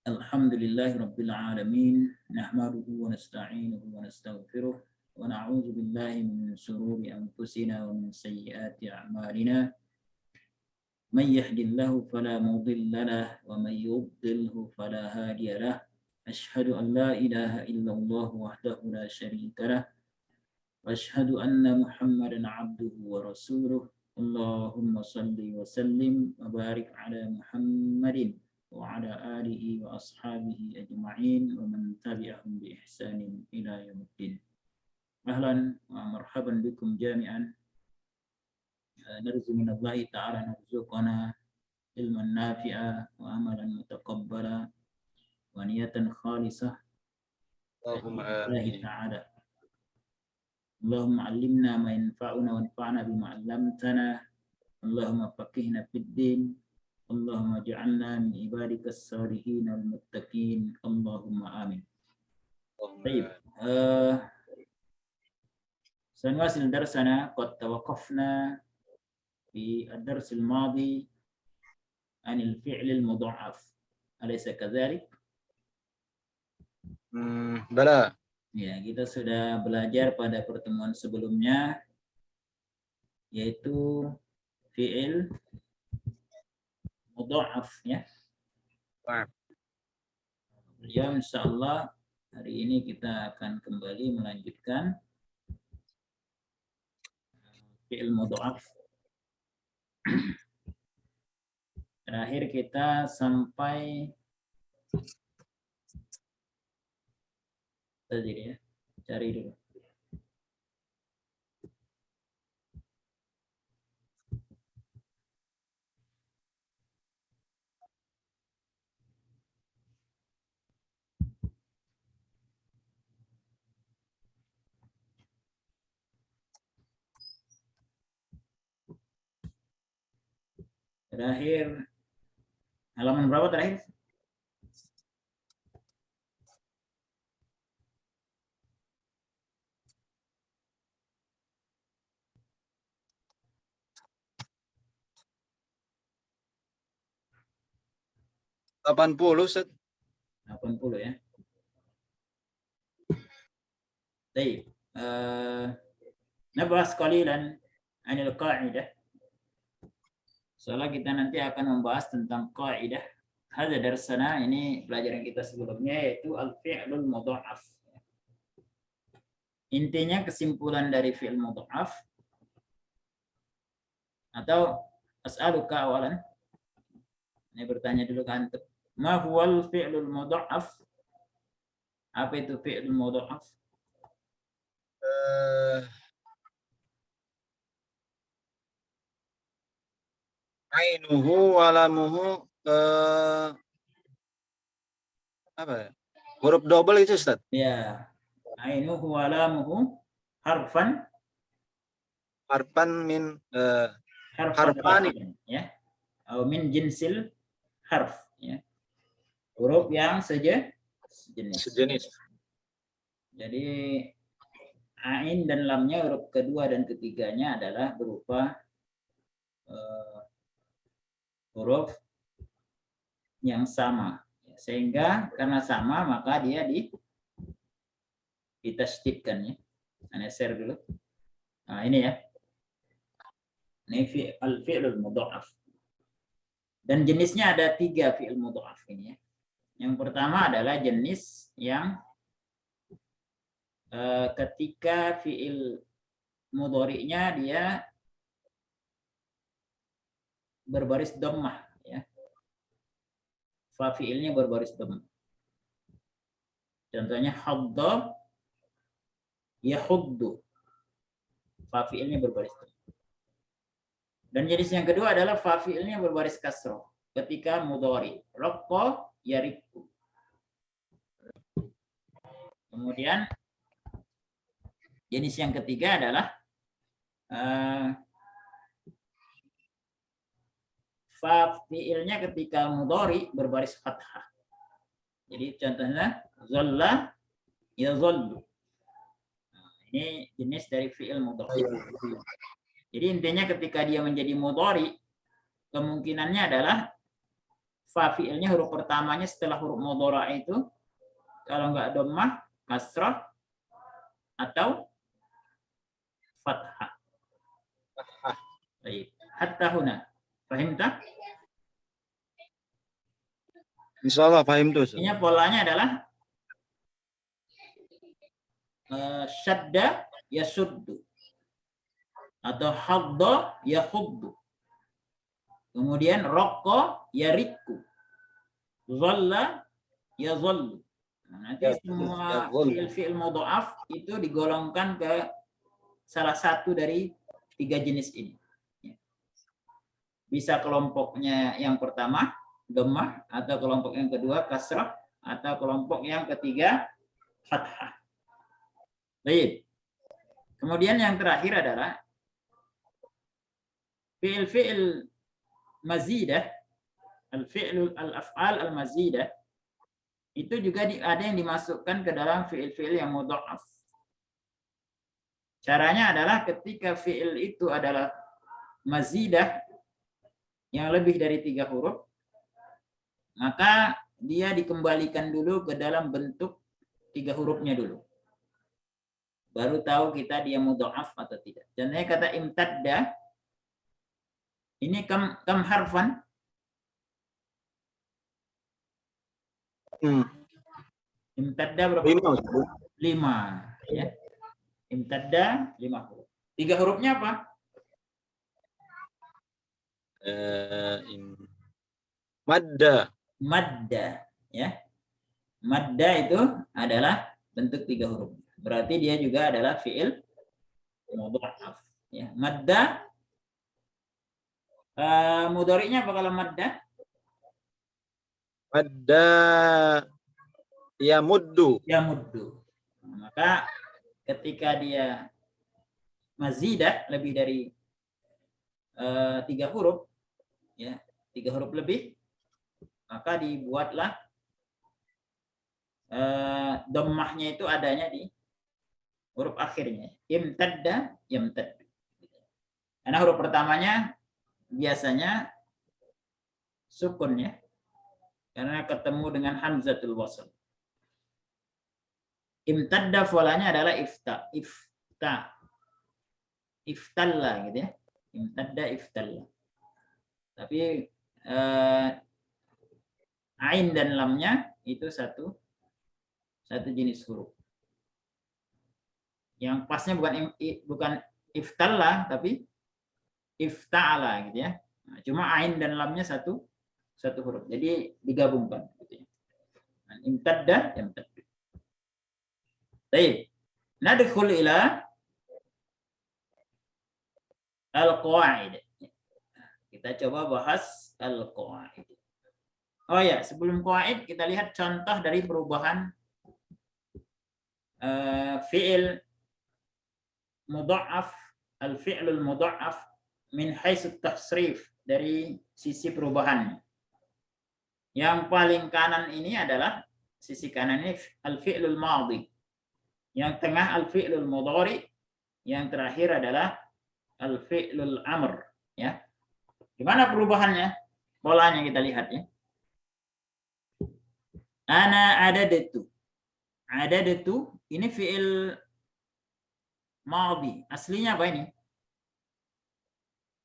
Alhamdulillahi Rabbil Alamin. Nahmaduhu wa nasta'inuhu wa nastaghfiruh. Wa na'udzu billahi min shururi anfusina wa min sayyiati a'malina. Man yahdihillahu fala mudilla lahu wa man yudlilhu fala hadiya lahu. Ashhadu an la ilaha illallah wahdahu la syarika lahu. Wa ashhadu anna Muhammadan 'abduhu wa rasuluh. Allahumma shalli wa sallim wa barik ala Muhammadin وعلى آله وأصحابه أجمعين ومن تبعهم بإحسان إلى يوم الدين. أهلا ومرحبا بكم جميعا. نرجو من الله تعالى أن يرزقنا علما نافعا وعملا متقبلا ونية خالصة لله تعالى. اللهم علمنا ما ينفعنا وانفعنا بما علمتنا. اللهم فقهنا في الدين. Allahumma ja'alna min ibadikas salihin al-muttaqin. Allahumma amin. Baik. سنواصل درسنا. قد توقفنا في الدرس الماضي عن الفعل المضاعف. أليس كذلك؟ Bala. Ya, kita sudah belajar pada pertemuan sebelumnya yaitu fi'il mudha'af ya. Ya, insyaallah hari ini kita akan kembali melanjutkan fi'il mudha'af. Terakhir kita sampai tadi ya. Cari dulu. Terakhir halaman berapa terakhir? Ustaz. 80 ya. Baik. Nabahas qalilan 'anil qa'idah. Soalnya kita nanti akan membahas tentang qaidah. Hadza darsana, ini pelajaran kita sebelumnya yaitu al-fi'lul mudha'af. Intinya kesimpulan dari fi'il mudha'af atau as'aluka awalan. Ini bertanya dulu kan, ma huwal fi'lul mudha'af? Apa itu fi'lul mudha'af? Ainuhu walamuhu apa ya? Huruf double itu Ustaz? Ya. Ainuhu walamuhu harfan min harfan ya. Atau min jinsil harf ya. Huruf yang sejenis. Jadi ain dan lamnya huruf kedua dan ketiganya adalah berupa huruf yang sama, sehingga karena sama maka dia ditasydidkan ya. Ana share dulu. Nah, ini ya. Ini al-fi'lul mudha'af. Dan jenisnya ada 3 fi'il mudha'af ini ya. Yang pertama adalah jenis yang ketika fi'il mudhari'nya dia berbaris dhammah ya. Fa fi'ilnya berbaris dhammah. Contohnya hadda yahuddu. Fa fi'ilnya berbaris dhammah. Dan jenis yang kedua adalah fa fi'ilnya berbaris kasrah ketika mudhari. Raqqa yariqu. Kemudian jenis yang ketiga adalah fa fi'ilnya ketika mudhari berbaris fathah. Jadi contohnya zalla yazallu. Nah, ini jenis dari fi'il mudhari. Jadi intinya ketika dia menjadi mudhari, kemungkinannya adalah fa fi'ilnya huruf pertamanya setelah huruf mudhari' itu kalau enggak dhammah, kasrah atau fathah. Baik. Hatta huna. Fahimta? Insyaallah paham tuh. Ustaz. Ini polanya adalah syadda yasuddu atau hadda yahuddu. Kemudian raqqa yarikku. Dhalla yadhallu. Nah, nanti semua fi'il-fi'il mudha'af itu digolongkan ke salah satu dari 3 jenis ini. Bisa kelompoknya yang pertama dhammah, atau kelompok yang kedua kasrah, atau kelompok yang ketiga fathah. Baik. Kemudian yang terakhir adalah fi'il-fi'il mazidah, al-af'al al-mazidah, itu juga ada yang dimasukkan ke dalam fi'il-fi'il yang mudha'af. Caranya adalah ketika fi'il itu adalah mazidah yang lebih dari 3 huruf, maka dia dikembalikan dulu ke dalam bentuk 3 hurufnya dulu. Baru tahu kita dia mudha'af atau tidak. Contohnya kata imtadda, ini kam harfan? Imtadda berapa? 5. Ya. Imtadda 5 huruf. 3 hurufnya apa? Madda. Madda, ya. Madda itu adalah bentuk 3 huruf. Berarti dia juga adalah fi'il mudha'af. Ya. Madda mudhari'nya apa kalau madda? Madda yamuddu. Yamuddu. Maka ketika dia mazidah lebih dari 3 huruf, ya, 3 huruf lebih, maka dibuatlah dhammahnya itu adanya di huruf akhirnya. Imtadda yamtaddu. Karena huruf pertamanya biasanya sukun, ya. Karena ketemu dengan hamzatul wasl. Imtadda polanya adalah iftalla gitu, ya. Imtadda iftalla. Tapi ain dan lamnya itu satu jenis huruf. Yang pasnya bukan iftalla tapi ifta'ala gitu, ya. Nah, cuma ain dan lamnya satu huruf. Jadi digabungkan gitu, ya. Imtadda yamtaddu. Baik. Nadkhul ila al-qawaid. Kita coba bahas al-qawaid. Oh ya, sebelum qawaid kita lihat contoh dari perubahan fi'il mudha'af, al-fi'lul mudha'af min haitsu tasrif, dari sisi perubahannya. Yang paling kanan ini adalah sisi kanan ini al-fi'lul madhi. Yang tengah al-fi'lul mudhari, yang terakhir adalah al-fi'lul amr, ya. Gimana perubahannya? Polanya kita lihat, ya. Ana adadtu. Adadtu ini fi'il madhi. Aslinya apa ini?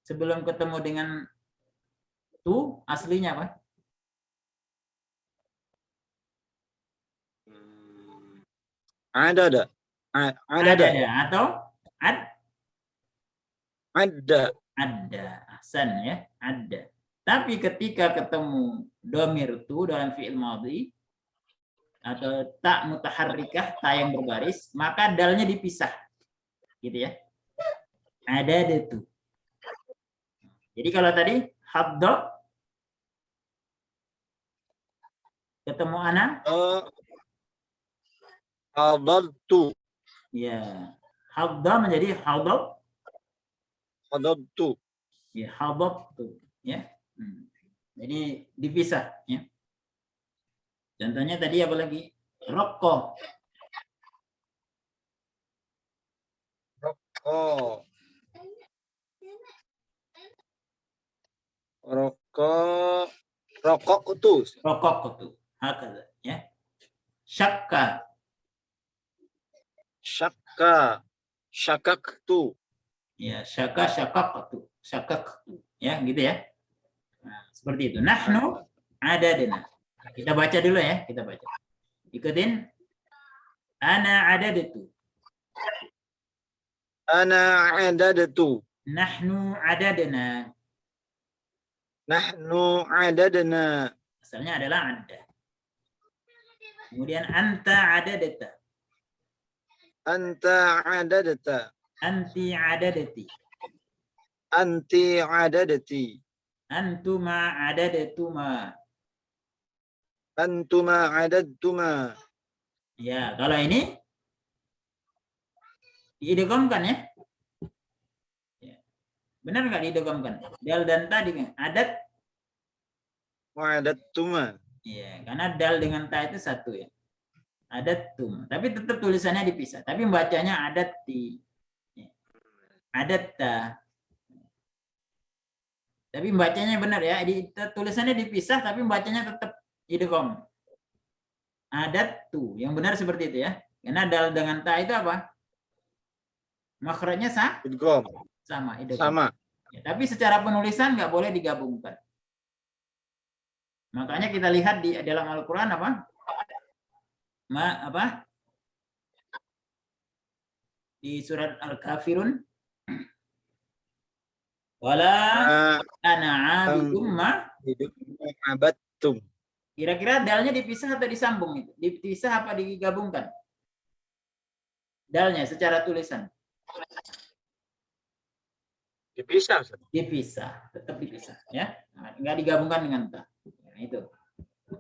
Sebelum ketemu dengan tu, aslinya apa? Ada. Atau Ada. Ahsan, ya. Ada. Tapi ketika ketemu dhamir tu dalam fi'il madhi atau tak mutaharrikah, ta yang berbaris, maka dalnya dipisah. Gitu, ya. Adadtu. Jadi kalau tadi hadda ketemu ana, Hadadtu. ya. Hadda menjadi Hadadtu. ya, hadadtu, ya. Jadi dipisah, ya. Contohnya tadi apa lagi? Raqqa. Raqaqtu. Raqaqtu. Hakaza, ya. Syakka. Syakka. Syakaktu. Ya, syakaktu. Syakaktu. Ya, gitu ya. Nah, seperti itu. Nahnu adadna. Kita baca dulu ya, kita baca. Ikutin. Ana adadtu. Ana adadtu. Nahnu adadna. Nahnu adadna. Asalnya adalah ada. Kemudian anta adadta. Anta adadta. Anti adadti. Anti adadti. Antuma adadatuma. Antuma adadtuma. Ya, kalau ini diidghamkan ya. Ya. Benar nggak diidghamkan? Dal dan ta dengan adat. Wa'adatuma. Ya, karena dal dengan ta itu satu ya. Adattum. Tapi tetap tulisannya dipisah. Tapi bacanya adatti. Ya. Adatta. Tapi bacanya benar ya. Tulisannya dipisah tapi bacanya tetap idgham. Adattu. Yang benar seperti itu ya. Karena dal dengan ta itu apa? Makhrajnya Idgham. sama. Idgham. Sama. Ya, tapi secara penulisan nggak boleh digabungkan. Makanya kita lihat di dalam Al-Quran apa? Di surat Al-Kafirun. Wala ana abidum ma. Abattum. Kira-kira dalnya dipisah atau disambung itu? Dipisah apa digabungkan? Dalnya secara tulisan. Dipisah. Dipisah, tetap dipisah ya. Nah, nggak digabungkan dengan ta. Nah, itu.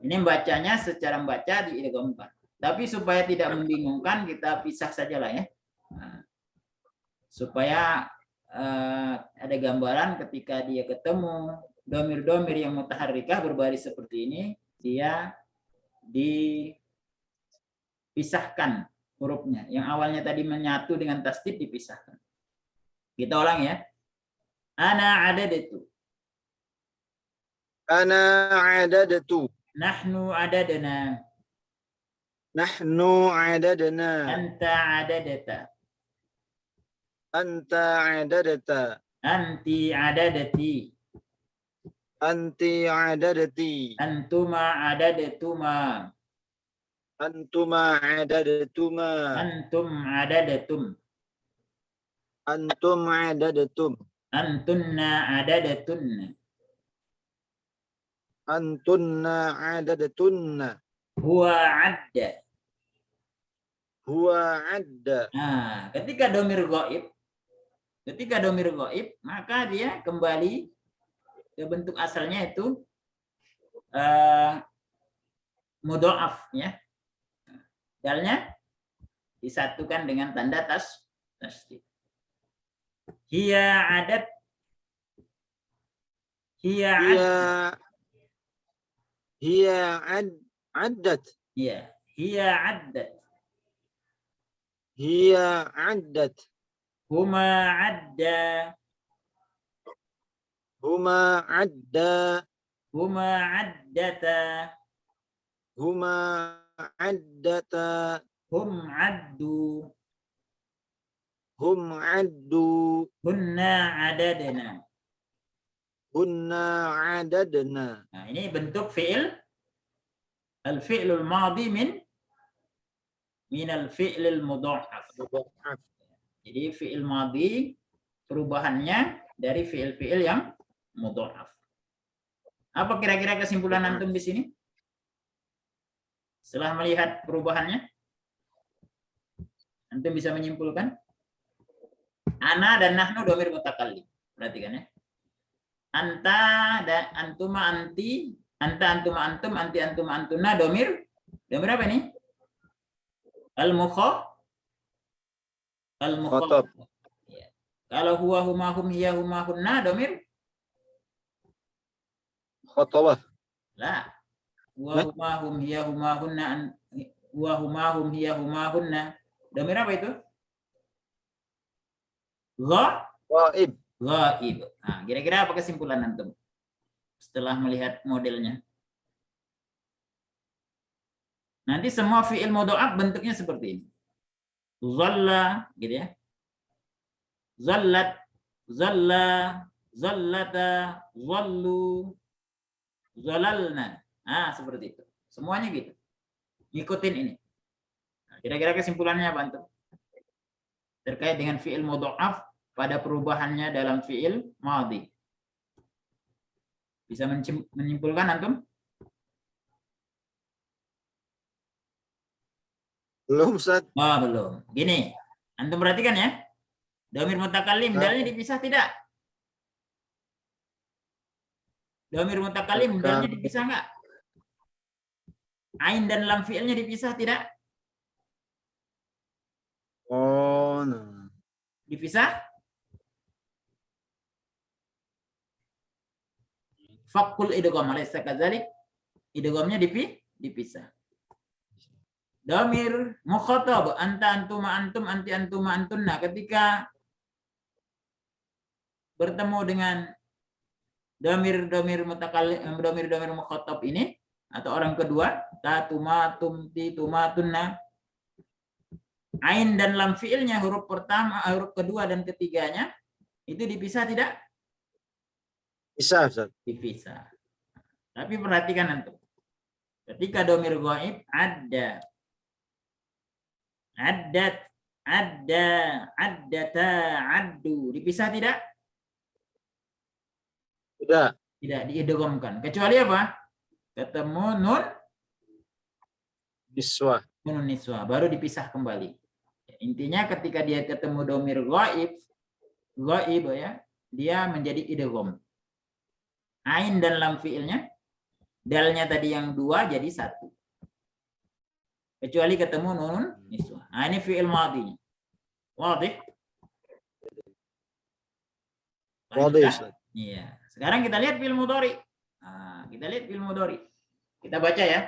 Ini bacanya secara membaca diidghamkan. Tapi supaya tidak membingungkan kita pisah saja lah ya. Nah, supaya ada gambaran ketika dia ketemu domir-domir yang mutaharrikah berbaris seperti ini, dia dipisahkan hurufnya. Yang awalnya tadi menyatu dengan tasdid dipisahkan. Kita ulang ya. Ana adadtu. Ana adadtu. Nahnu adadna. Nahnu adadna. Anta adadata. Anta adadta. Anti adadati. Anti adadti. Antuma adadatuma. Antuma adadtuma. Antum adadatum. Antum adadtum. Antunna adadatunna. Antunna adadtunna. Huwa adda. Huwa adda. Nah, ketika domir gaib, maka dia kembali ke bentuk asalnya itu mudha'af ya. Dalnya disatukan dengan tanda tasdid. Hiya adat. Hiya addat. Ya, hiya addat. Hiya addat. Huma adda. Huma adda. Huma addata. Huma addata. Hum addu. Hum addu. Hunna adadna. Hunna adadna. Nah, ini bentuk fi'il. Al-fi'lul madhi min al-fi'lil mudha'af. Jadi fi'il madhi perubahannya dari fi'il-fi'il yang mudha'af. Apa kira-kira kesimpulan antum di sini? Setelah melihat perubahannya, antum bisa menyimpulkan? Ana dan nahnu dhamir mutakallim. Perhatikan ya. Anta dan antuma anti, anta antuma antum, anti antuma antuna dhamir apa ini? Al-mukhatab. Ya. Kalau huwa huma hum hiya huma hunna dhamir khatabah. la. Huwa huma hum hiya huma hunna huwa huma hum hiya huma hunna. Dhamir apa itu? Ghaib. Nah, kira-kira apa kesimpulan antum setelah melihat modelnya? Nanti semua fi'il mudha'af bentuknya seperti ini. Zalla, gitu ya. Zallat, zalla, zallata, zallu, zalalna. Nah, seperti itu. Semuanya gitu. Ngikutin ini. Nah, kira-kira kesimpulannya apa antum? Terkait dengan fi'il mudha'af pada perubahannya dalam fi'il madhi. Bisa menyimpulkan antum? Belum, Ustaz. Oh, belum. Gini, antum perhatikan ya. Dhamir mutakallim, dalnya dipisah tidak? Dhamir mutakallim, dalnya dipisah enggak? Ain dan lam fi'ilnya dipisah tidak? Oh, nah. Dipisah? Fakul idgham alaysa kadzalik? Idghamnya dipisah. Dhamir mukhatab, anta antuma antum, anti antuma antunna, ketika bertemu dengan dhamir mutakallim, dhamir mukhatab ini atau orang kedua, ta, tuma, tumti, tuma, tunna, ain dan lam fi'ilnya huruf pertama, huruf kedua dan ketiganya itu dipisah tidak? Bisa, Ustaz. Dipisah. Tapi perhatikan antum. Ketika dhamir ghaib ada, addata, addu, dipisah tidak? Tidak. Tidak diidghamkan. Kecuali apa? Ketemu nun Niswa. nun niswa, baru dipisah kembali. Intinya ketika dia ketemu dhamir ghaib ya, dia menjadi idgham. Ain dan lam fi'ilnya, dalnya tadi yang dua jadi satu. Kecuali ketemu nun niswa. Nah, ini fi'il madhinya. Wadih? Wadih, Ustaz. Iya. Sekarang kita lihat fi'il mudhari. Nah, kita lihat fi'il mudhari. Kita baca ya.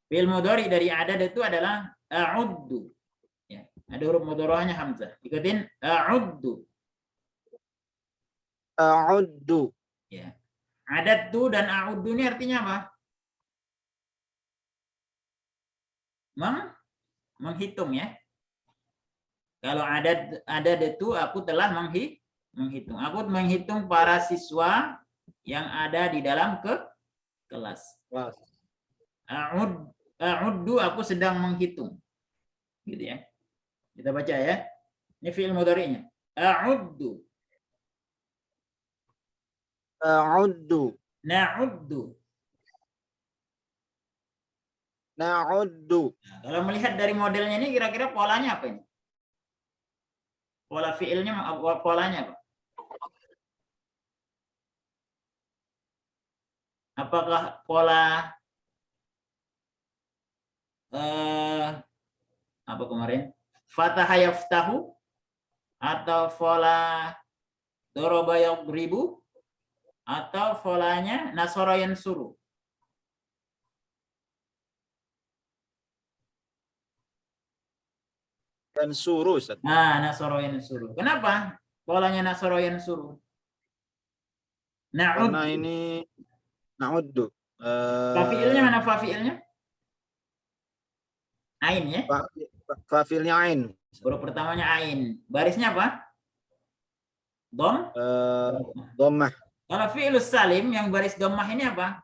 Fi'il mudhari dari adad itu adalah a'uddu. Ya, ada huruf mudharanya hamzah. Ikutin a'uddu. A'uddu. Ya. Adad tu dan a'uddu ini artinya apa? Menghitung ya. Kalau adad itu aku telah menghitung. Aku menghitung para siswa yang ada di dalam kelas. A'uddu, aku sedang menghitung. Gitu ya. Kita baca ya. Ini fi'il mudhari'nya. A'uddu. A'uddu. Na'uddu. Na'uddu. Nah, kalau melihat dari modelnya ini kira-kira polanya apa ini? Pola fi'ilnya, polanya apa? Apakah pola apa kemarin? Fataha yaftahu atau pola daraba yadribu atau polanya nasara yansuru? Dan suruh, Ustaz. Nah, nasara yansuru. Kenapa polanya nasara yansuru? Karena ini na'uddu. Fafiilnya mana fafiilnya? Ain ya? Fa'ilnya ain. Huruf pertamanya ain. Barisnya apa? Dhammah. Kalau fi'ilus salim yang baris dhammah ini apa?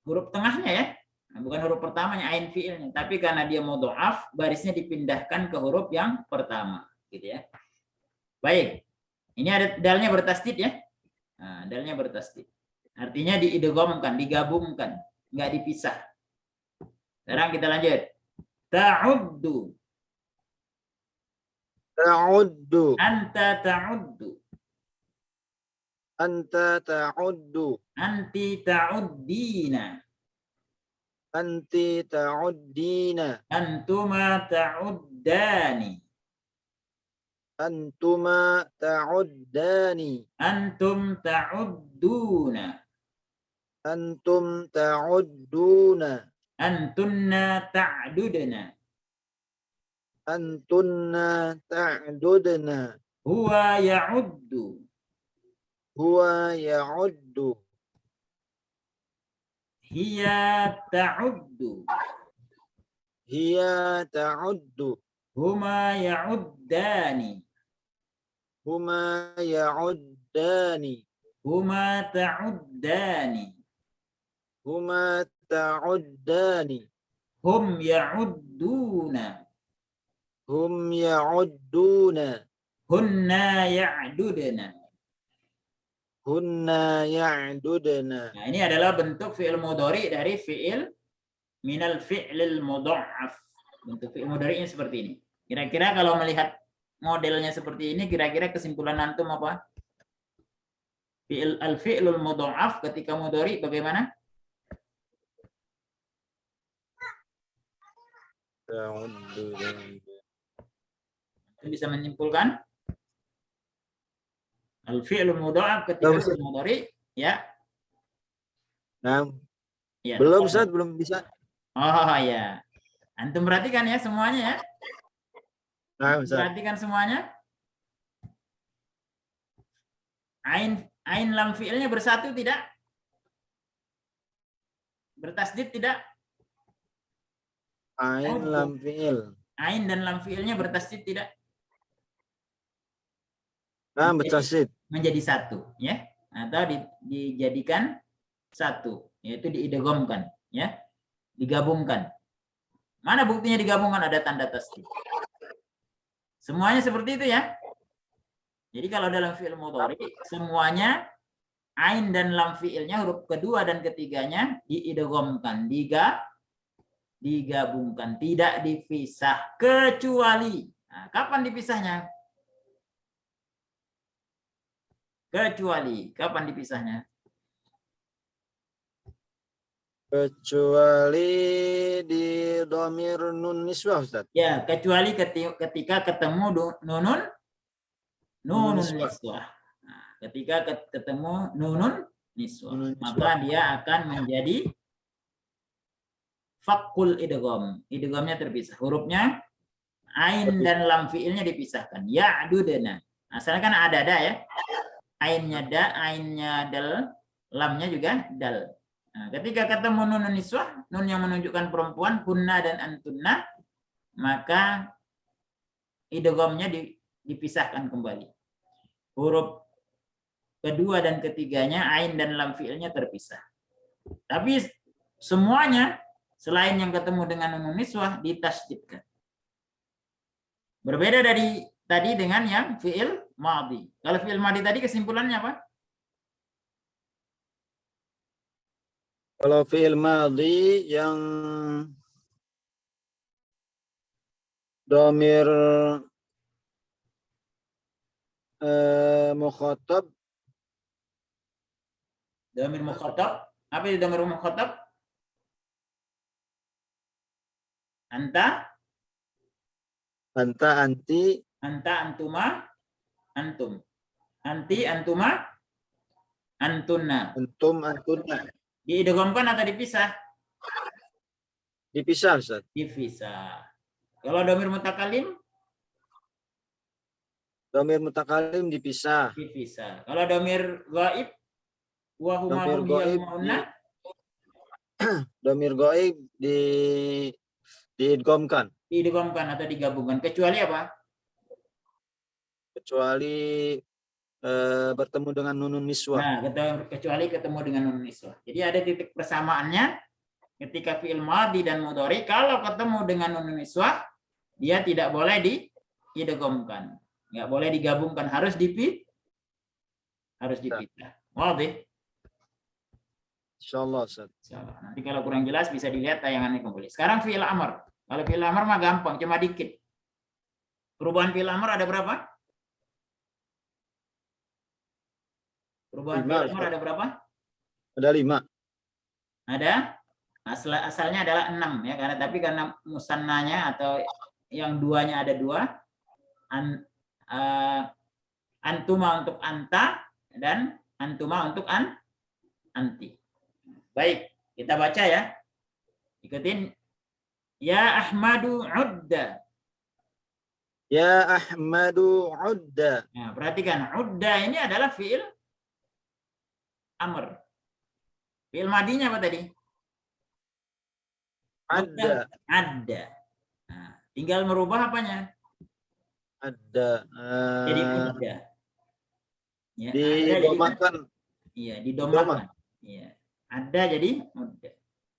Huruf tengahnya ya. Nah, bukan huruf pertamanya ain fi'ilnya, tapi karena dia mudha'af, barisnya dipindahkan ke huruf yang pertama, gitu ya. Baik. Ini ada dalnya bertasdid ya. Nah, dalnya bertasdid. Artinya diidghamkan, digabungkan, enggak dipisah. Sekarang kita lanjut. Ta'uddu. Ta'uddu. Anta ta'uddu. Anta ta'uddu. Anti ta'uddina. Anti ta'uddina. Antuma ta'uddani. Antuma ta'uddani. Antum ta'udduna. Antum ta'udduna. Antunna ta'dudna. Antunna ta'dudna. Huwa ya'uddu. Huwa ya'uddu. Hiya ta'uddu. Hiya ta'uddu. Huma ya'uddani. Huma ya'uddani. Huma ta'uddani. Huma ta'uddani. Hum ya'udduna. Hum ya'udduna. Hunna ya'dudna. Hunna ya'dudna. Nah, ini adalah bentuk fi'il mudhari dari fi'il minal fi'lil mudha'af. Bentuk fi'il mudhari'nya seperti ini. Kira-kira kalau melihat modelnya seperti ini, kira-kira kesimpulan antum apa? Al-fi'lul mudha'af ketika mudhari bagaimana? Bisa menyimpulkan al-fi'lul mudha'af ketika mudhari ya. Nah, Ya. belum Ustaz, belum bisa. Oh ya. Antum perhatikan ya semuanya ya. Nah, Ustaz. Perhatikan semuanya. Ain lam fi'ilnya bersatu tidak? Bertasdid tidak? Ain lam fi'il. Ain dan lam fi'ilnya bertasdid tidak? Nah, bertasdid. Menjadi satu ya. Atau dijadikan satu, yaitu diidghamkan ya. Digabungkan. Mana buktinya digabungkan? Ada tanda tasdid. Semuanya seperti itu ya. Jadi kalau dalam fi'il mudhari semuanya ain dan lam fi'ilnya huruf kedua dan ketiganya diidghamkan, digabungkan, tidak dipisah kecuali. Nah, kapan dipisahnya? Kecuali kapan dipisahnya? Kecuali di dhamir nun niswah, Ustaz. Ya, kecuali ketika ketemu nunun niswah. Nah, ketika ketemu nunun niswah, maka dia akan menjadi fakul idgham. Idghamnya terpisah. Hurufnya ain dan lam fiilnya dipisahkan. Ya'dudna. Asalnya kan ada ya. Ainnya da, ainnya dal, lamnya juga dal. Nah, ketika ketemu nun niswah, nun yang menunjukkan perempuan, kunna dan antunna, maka idghamnya dipisahkan kembali. Huruf kedua dan ketiganya ain dan lam fiilnya terpisah. Tapi semuanya selain yang ketemu dengan nun niswah ditasdidkan. Berbeda dari tadi dengan yang fiil madhi. Kalau fiil madhi tadi kesimpulannya apa? Kalau fiil madhi yang dhamir mukhatab. Dhamir mukhatab. Apa itu dhamir mukhatab? Anta, anti, antuma, antum. Anti, antuma, antunna. antum, antunna. Diidghamkan atau dipisah? Dipisah, Ustaz. Dipisah. Kalau dhamir mutakalim? Dhamir mutakalim dipisah. Dipisah. Kalau dhamir ghaib? Wa huma hum hiya. Dhamir ghaib diidghamkan. Diidghamkan atau digabungkan. Kecuali apa? Kecuali bertemu dengan nunun niswah. Nah, kecuali ketemu dengan nunun niswah. Jadi ada titik persamaannya ketika fi'il madhi dan mudhari. Kalau ketemu dengan nunun niswah, dia tidak boleh diidghamkan. Nggak boleh digabungkan, harus dipisah. Wadih? Insyaallah, Ustaz. Nanti kalau kurang jelas bisa dilihat tayangannya kembali. Sekarang fi'il amr. Kalau fi'il amr mah gampang, cuma dikit. Perubahan fi'il amr ada berapa? Perubahan fi'il amr ada berapa? Ada 5. Ada? Asalnya adalah 6 ya, karena musannanya atau yang duanya ada 2. Antuma untuk anta dan antuma untuk anti. Baik, kita baca ya. Ikutin. Ya Ahmadu udda. Ya Ahmadu udda. Nah, perhatikan, udda ini adalah fi'il amr. Fi'il madinya apa tadi? Ada. Ada. Nah, tinggal merubah apanya? Ada. Jadi udda. Ya, Di ada jadi domakan. iya, didomakan. Iya. Ada jadi udda.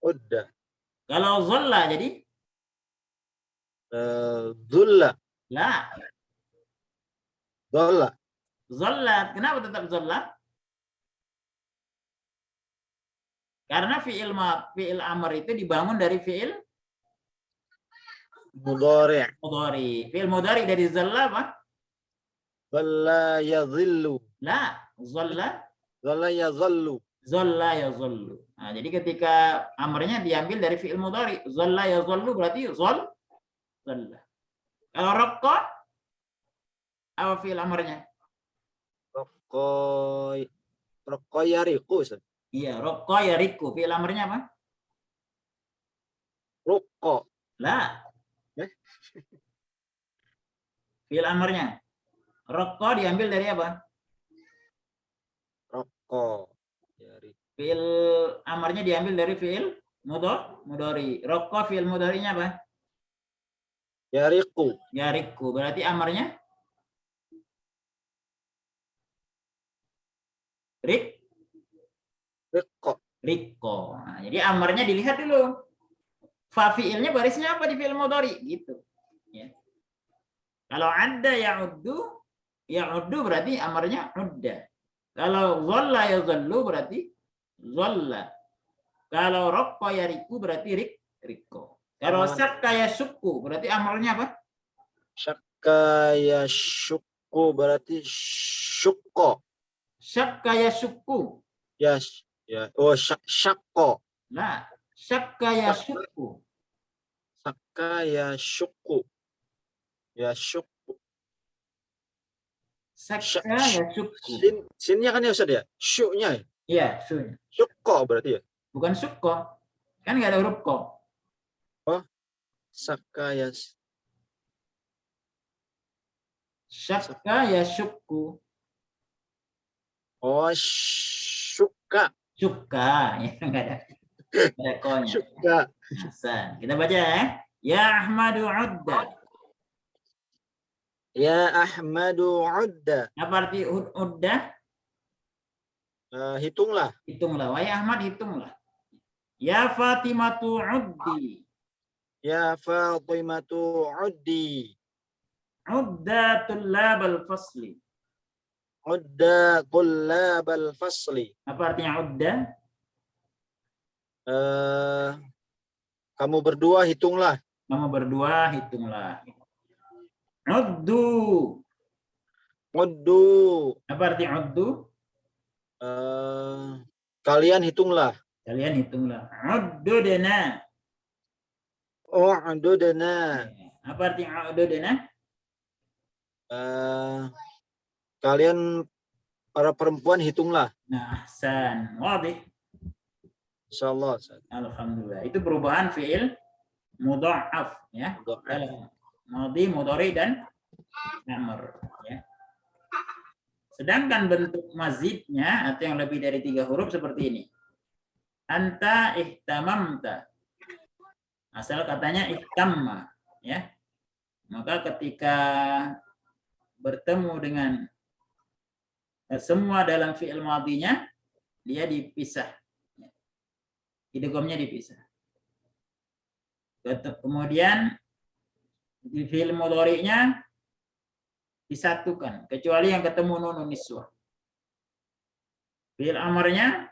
Udah. Kalau zolla jadi Zulla. la. Zolla. Zollat. Kenapa tetap zollat? Karena fi'il amr itu dibangun dari fi'il Mudhari'. mudhari. Fi'il mudhari dari zalla apa? Zalla yazillu. La. Zolla. Zalla yazallu. Zolla ya zollu. Nah, jadi ketika amrnya diambil dari fi'il mudhari. Zolla ya zollu berarti zolla. Kalau rokko, apa fi'il amrnya? Rokko yariku. Iya, rokko ya riku. Fi'il amrnya apa? Rokko. La. Fi'il amrnya. Rokko diambil dari apa? Rokko. Fi'il amarnya diambil dari fi'il mudhari. Rokko fi'il mudharinya apa? Yariku. Yariku. Berarti amarnya Rikko. Rikko. Nah, jadi amarnya dilihat dulu. Fa fi'ilnya barisnya apa di fi'il mudhari? Gitu. Ya. Kalau ada ya'uddu berarti amarnya udda. Kalau zolla ya zallu berarti zolla. Kalau rokko ya riku berarti rikko. Kalau syakka ya syukku berarti amarnya apa? Syakka ya syukku berarti syukko. Syakka ya syukku. Ya. Oh, syakko. Nah, syakka ya syukku. Syakka ya syukku. Ya syukku. Syakka ya syukku. Sinnya kan ya Ustaz ya? Syuknya. Iya, syuknya. Syukko berarti ya? Bukan syukko. Kan nggak ada huruf ko. Oh, syakka ya. Syakka ya syukku. Oh, syukka. Syukka. Ya, nggak ada ko-nya. Syukka. Hasan. Kita baca ya. Ya Ahmadu udda. Ya Ahmadu udda. Apa arti udda? Hitunglah. Hitunglah. Wahai Ahmad, hitunglah. Ya Fatimatu uddi. Ya Fatimatu uddi. Udda tullabal fasli. Udda tullabal fasli. Apa artinya udda? Kamu berdua hitunglah. Kamu berdua hitunglah. Uddu. Uddu. Apa arti uddu? Kalian hitunglah. Kalian hitunglah. Uddudna. U'dudna. Apa arti uddudna? Kalian para perempuan hitunglah. Nah, ahsan. Wadih. Insyaallah. Alhamdulillah. Itu perubahan fi'il mudha'af ya. Madhi, mudhari dan amr ya. Sedangkan bentuk mazidnya atau yang lebih dari 3 huruf seperti ini. Anta ihtamamta. Asal katanya ihtamma ya. Maka ketika bertemu dengan semua dalam fi'il madhinya dia dipisah. Idghamnya dipisah. Kemudian di fi'il mudhari'nya disatukan kecuali yang ketemu nunun niswah. Fi'il amarnya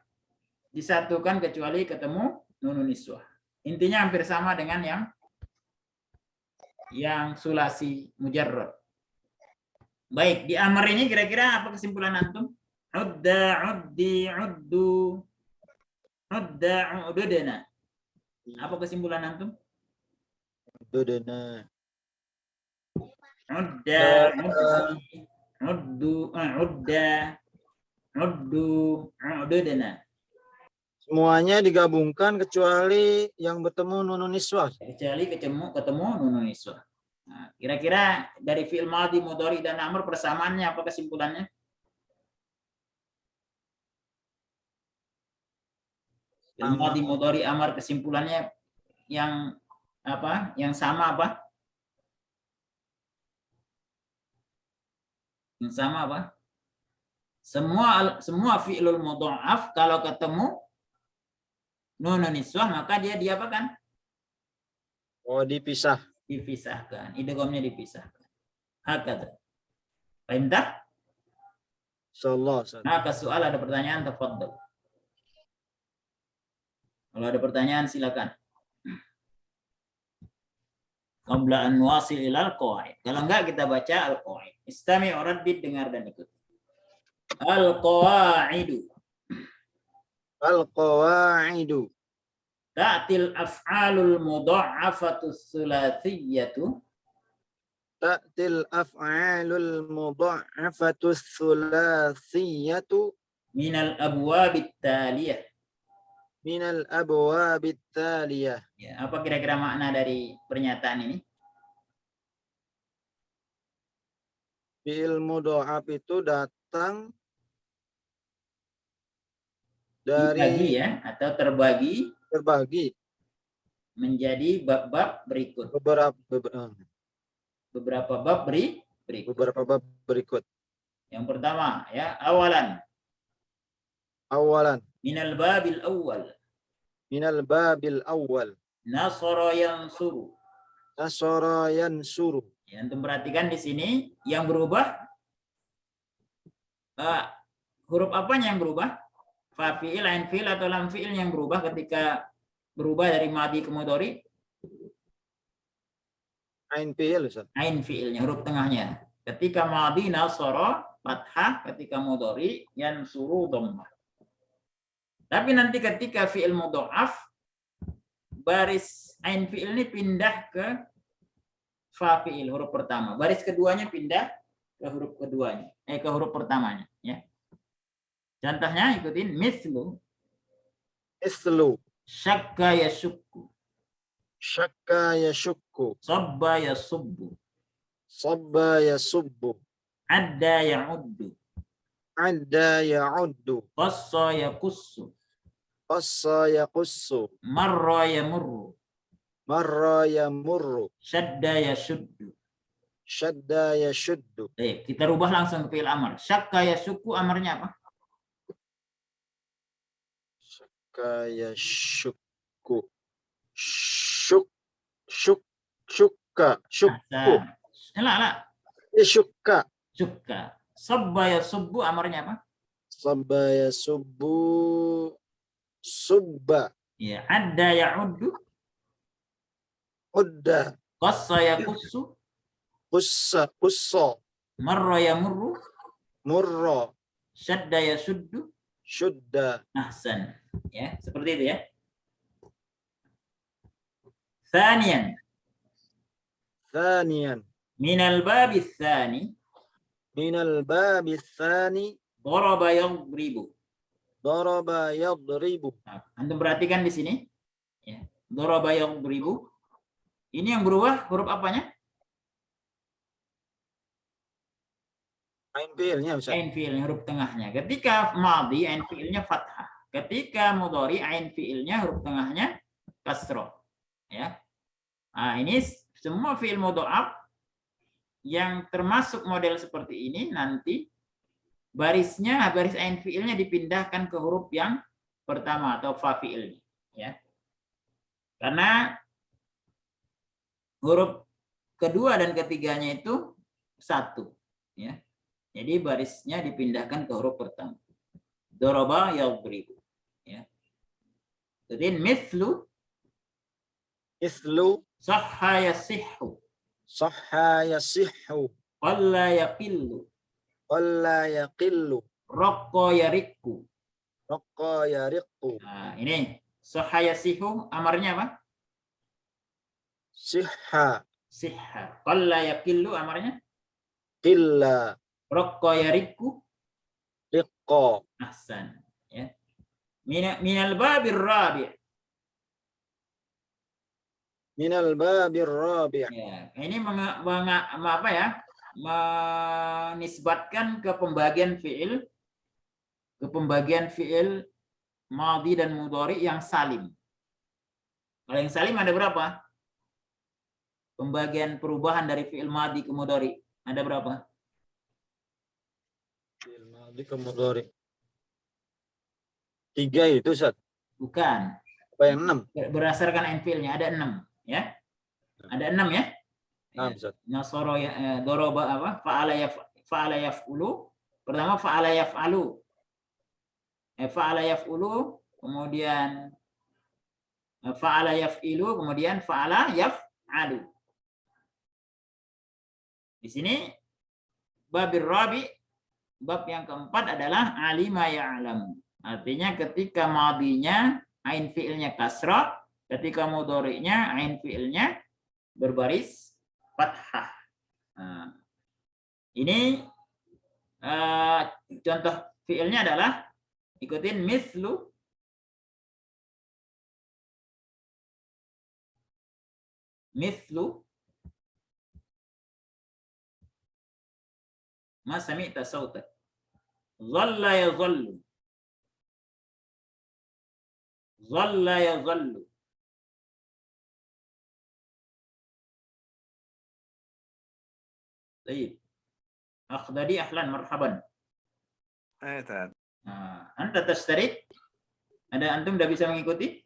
disatukan kecuali ketemu nunun niswah. Intinya hampir sama dengan yang sulasi mujarrad. Baik, di amar ini kira-kira apa kesimpulan antum? Udda, uddi, uddu, udda, ududana. Apa kesimpulan antum? Ududna. Udda, uddu, udda, uddu, ududana. Semuanya digabungkan kecuali yang bertemu nunun niswah. Kecuali ketemu nunun niswah. Nah, kira-kira dari fi'il madhi, mudhari dan amr persamaannya apa kesimpulannya? Fi'il madhi, mudhari, amr kesimpulannya yang apa? Yang sama apa? Yang sama apa? Semua fi'lul mudha'af kalau ketemu nunun niswah maka dia diapakan? Oh, dipisah. Dipisahkan. Idghamnya dipisahkan. Hakata. Paham tak? Insyaallah, Ustaz. Maka soal ada pertanyaan, tafadhol. Kalau ada pertanyaan silakan. Qabla an nuwasil ilal qawaid. Kalau enggak kita baca al-qawaid. Istami' uraddid, dengar dan ikut. Al-qawaidu. Al-qawaidu. Ta'til af'alul mudha'afatu tsulatsiyatu Ta'til af'alul mudha'afatu tsulatsiyatu minal abwabit taliyah. minal abwabit taliyah. Ya, apa kira-kira makna dari pernyataan ini? Fi'il mudha'af itu datang Dibagi dari ya, atau terbagi terbagi menjadi bab-bab berikut. Beberapa bab berikut. beberapa bab berikut. Yang pertama ya, awalan Awalan minal babil awal minal babil awal nasara yansuru. nasara yansuru. Ya, antum perhatikan di sini yang berubah huruf apanya yang berubah? Fa fi'il, ain fi'il atau lam fi'il yang berubah ketika berubah dari madi ke mudhari? Ain fi'il, Ustaz. Ain fi'ilnya, huruf tengahnya. Ketika madi nasara fathah, ketika mudhari yansuru dhammah. Tapi nanti ketika fi'il mudha'af baris ain fi'il ini pindah ke fa fi'il huruf pertama. Baris keduanya pindah ke huruf keduanya, ke huruf pertamanya, ya. Contohnya ikutin mislu syakka yashukku, syakka yashukku, sabba yasubbu, sabba yasubbu, adda ya'uddu, adda ya'uddu, qassa yaqussu, qassa yaqussu, marra yamurru, marra yamurru, syadda yashuddu. syadda yashuddu. Kita rubah langsung ke fi'il amr. Syakka yashukku, amarnya apa? Syakka yashukku, syukka, syukku, syukka, syukka. Sabba yasubbu, amarnya apa? Sabba yasubbu, subba. Ya, adda ya'uddu, udda, qassa yaqussu, qussa, marra yamurru, murra, syadda yashuddu, syudda. ahsan. Ya, seperti itu ya. Thaniyan minal babi tsani, minal babi tsani, daraba yadribu. daraba yadribu. Nah, antum perhatikan di sini ya, daraba yadribu. Ini yang berubah huruf apanya? Ain fi'ilnya, Ustaz. Ain fi'ilnya, huruf tengahnya. Ketika madhi ain fi'ilnya fathah. Ketika mudhari ain fi'ilnya huruf tengahnya kasroh. Ya. Nah, ini semua fi'il mudha'af yang termasuk model seperti ini nanti barisnya, baris ain fi'ilnya dipindahkan ke huruf yang pertama atau fa fi'ilnya, ya. Karena huruf kedua dan ketiganya itu satu, ya. Jadi barisnya dipindahkan ke huruf pertama. Daraba yadribu, ya. Jadi mislu sahha yasihhu, sahha yasihhu, qalla yaqillu, qalla yaqillu, raqqa yariqu, raqqa yariqu. Nah, ini sahha yasihhu amarnya apa? Sihha. Sihha. Qalla yaqillu amarnya? Qilla. Raqqa yariqu, riqqa. ahsan, ya. Minal babir rabi'. Minal babir rabi'. Ya, ini apa ya? Menisbatkan ke pembagian fi'il madhi dan mudhari yang salim. Kalau yang salim ada berapa? Pembagian perubahan dari fi'il madhi ke mudhari. Ada berapa? Fi'il madhi ke mudhari. 3 itu, Ustaz. Bukan. Apa yang 6? Berdasarkan fi'ilnya ada 6, ya. Ada 6 ya. 6, Ustaz. Nasara ya, doroba apa? Fa'ala yaf'ulu. Pertama fa'ala yaf'alu. Fa'ala yaf'ulu, kemudian fa'ala yaf'ilu, kemudian fa'ala yaf'alu. Di sini babir rabi, bab yang keempat adalah alima ya'lamu. Artinya ketika madhinya ain fi'ilnya kasrah, ketika mudhari'nya ain fi'ilnya berbaris fathah. Nah, ini contoh fi'ilnya adalah ikutin mislu, ma sami'ta sautak, dhalla yadhallu, dhalla yadhallu. Baik. Akhdadi ahlan marhaban. Ustaz. Anta tastarik? Ada antum sudah bisa mengikuti?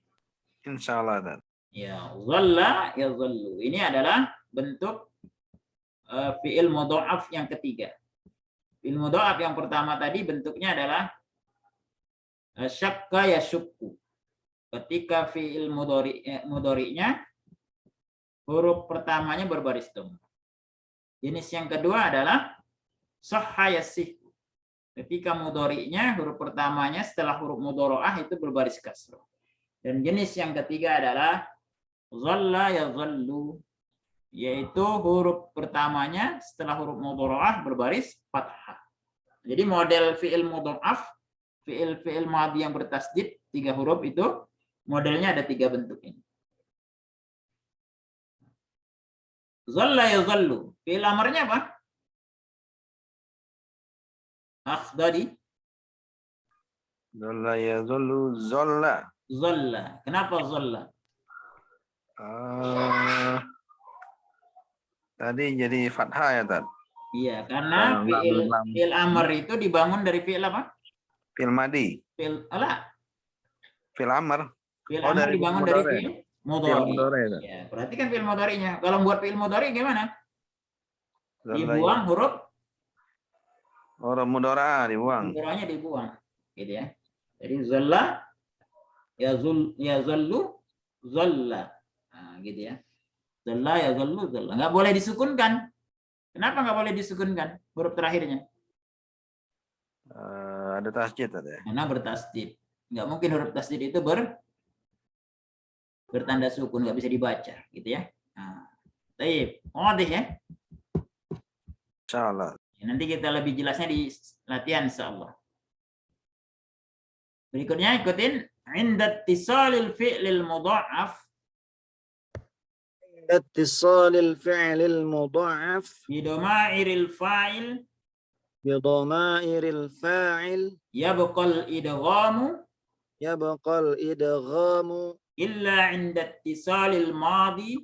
Insyaallah, Ustaz. Ya, dhalla yadhallu. Ini adalah bentuk fi'il mudha'af yang ketiga. Fi'il mudha'af yang pertama tadi bentuknya adalah syakka yashukku. Ketika fi'il mudhari'nya huruf pertamanya berbaris dhamma. Jenis yang kedua adalah sahha yasih. Ketika mudhari'nya huruf pertamanya setelah huruf mudhara'ah itu berbaris kasrah. Dan jenis yang ketiga adalah dhalla yadhallu, yaitu huruf pertamanya setelah huruf mudhara'ah berbaris fathah. Jadi model fi'il mudha'af, fi'il madhi yang bertasdid 3 huruf itu modelnya ada 3 bentuk ini. Dhalla yadhallu, fi'il amarnya apa? Akhdadi. Dhalla yadhallu dhalla. Dhalla. Kenapa dhalla? Tadi jadi fathah ya, Tad? Iya, karena fi'il amr itu dibangun dari fi'il apa? Fi'il madhi. Fi'il amr. Fi'il amr dibangun dari fi'il mudhari. Mudhari. Ya, perhatikan fi'il mudhari'nya. Kalau buat fi'il mudhari gimana? Dibuang huruf mudhara dibuang. mudhari'nya dibuang, gitu ya. Jadi zalla yazallu zalla. Nah, gitu ya. Zalla yazallu zalla. Enggak boleh disukunkan. Kenapa enggak boleh disukunkan huruf terakhirnya? Ada tasjid tadi. Karena bertasdid. Enggak mungkin huruf tasdid itu bertanda sukun, enggak bisa dibaca, gitu ya. Nah, baik. Mudah ya. Insyaallah. Nanti kita lebih jelasnya di latihan insyaallah. Berikutnya ikutin inda ittisalil fi'lil mudha'af Ittisalil fi'lil mudha'af bi dhama'iril fa'il bi dhamairil fa'il yabqal idghamu yabqal idghamu illa inda ittisalil madi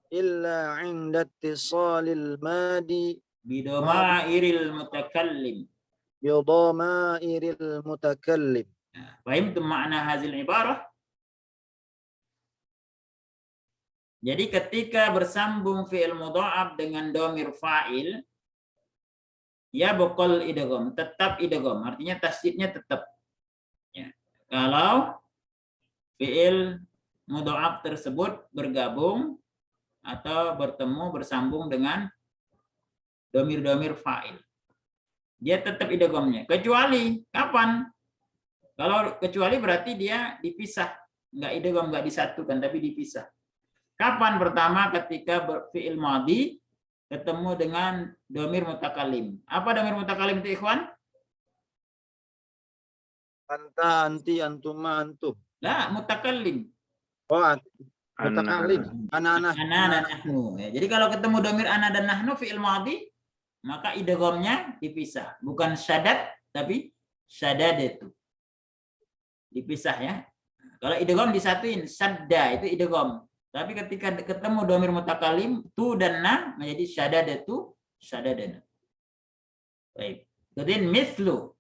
illa 'inda ittisalil madi bi dhama'iril mutakallim. bi dhamairil mutakallim. Fahimtum makna hazil ibarah? Jadi ketika bersambung fi'il mudha'af dengan dhamir fa'il, ya baqal idgham, tetap idgham, artinya tasdidnya tetap. Ya. Kalau fi'il mudha'af tersebut bergabung atau bertemu bersambung dengan dhamir-dhamir fa'il, dia tetap idghamnya. Kecuali kapan? Kalau kecuali berarti dia dipisah, enggak idgham, enggak disatukan tapi dipisah. Kapan? Pertama ketika fi'il madhi ketemu dengan dhamir mutakallim. Apa dhamir mutakallim itu, ikhwan? Anta, anti, antuma, antum. Lah, mutakallim. Oh, mutakallim. Ana dan nahnu. Ya, jadi kalau ketemu dhamir ana dan nahnu fi'il madhi, maka idghamnya dipisah. Bukan syadat, tapi syadadatu. Dipisah ya. Kalau idgham disatuin, sadda itu idgham. Tapi ketika ketemu dhamir mutakalim, tu dan na menjadi syadadatu, syadadana. Baik. Kemudian mislu,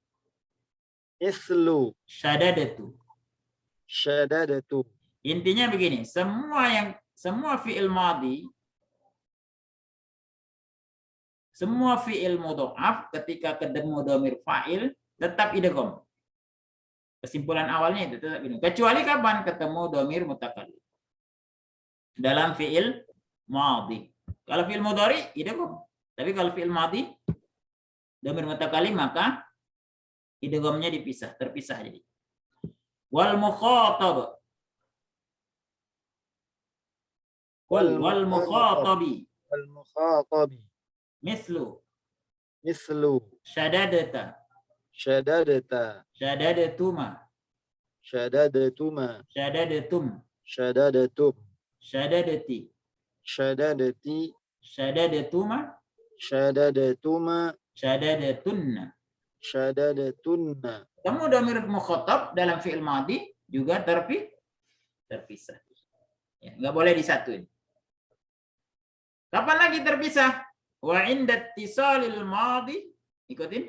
Mislu. syadadatu. Syadadatu. Intinya begini, semua fi'il madhi, semua fi'il mudha'af ketika ketemu dhamir fa'il tetap idgham. Kesimpulan awalnya itu tetap idgham. Kecuali kapan ketemu dhamir mutakallim. Dalam fi'il madhi. Kalau fi'il mudhari idgham. Tapi kalau fi'il madhi dhamir mutakallim maka idghamnya dipisah, terpisah jadi. Wal mukhatab. Wal mukhatabi. Wal mukhatabi. Mislu Mislu. syadadata. Syadadata. Syadadatuma. Syadadatuma. Syadadatum. Syadadatum. Syadadati. Syadadati. Syadadatuma. Syadadatuma. Syadadatunna. Syadadatunna. Kamu dhamir mukhatab dalam fi'il madhi juga terpisah. Ya, nggak boleh disatuin. Kapan lagi terpisah? Wa inda ittisalil madhi, ikutin.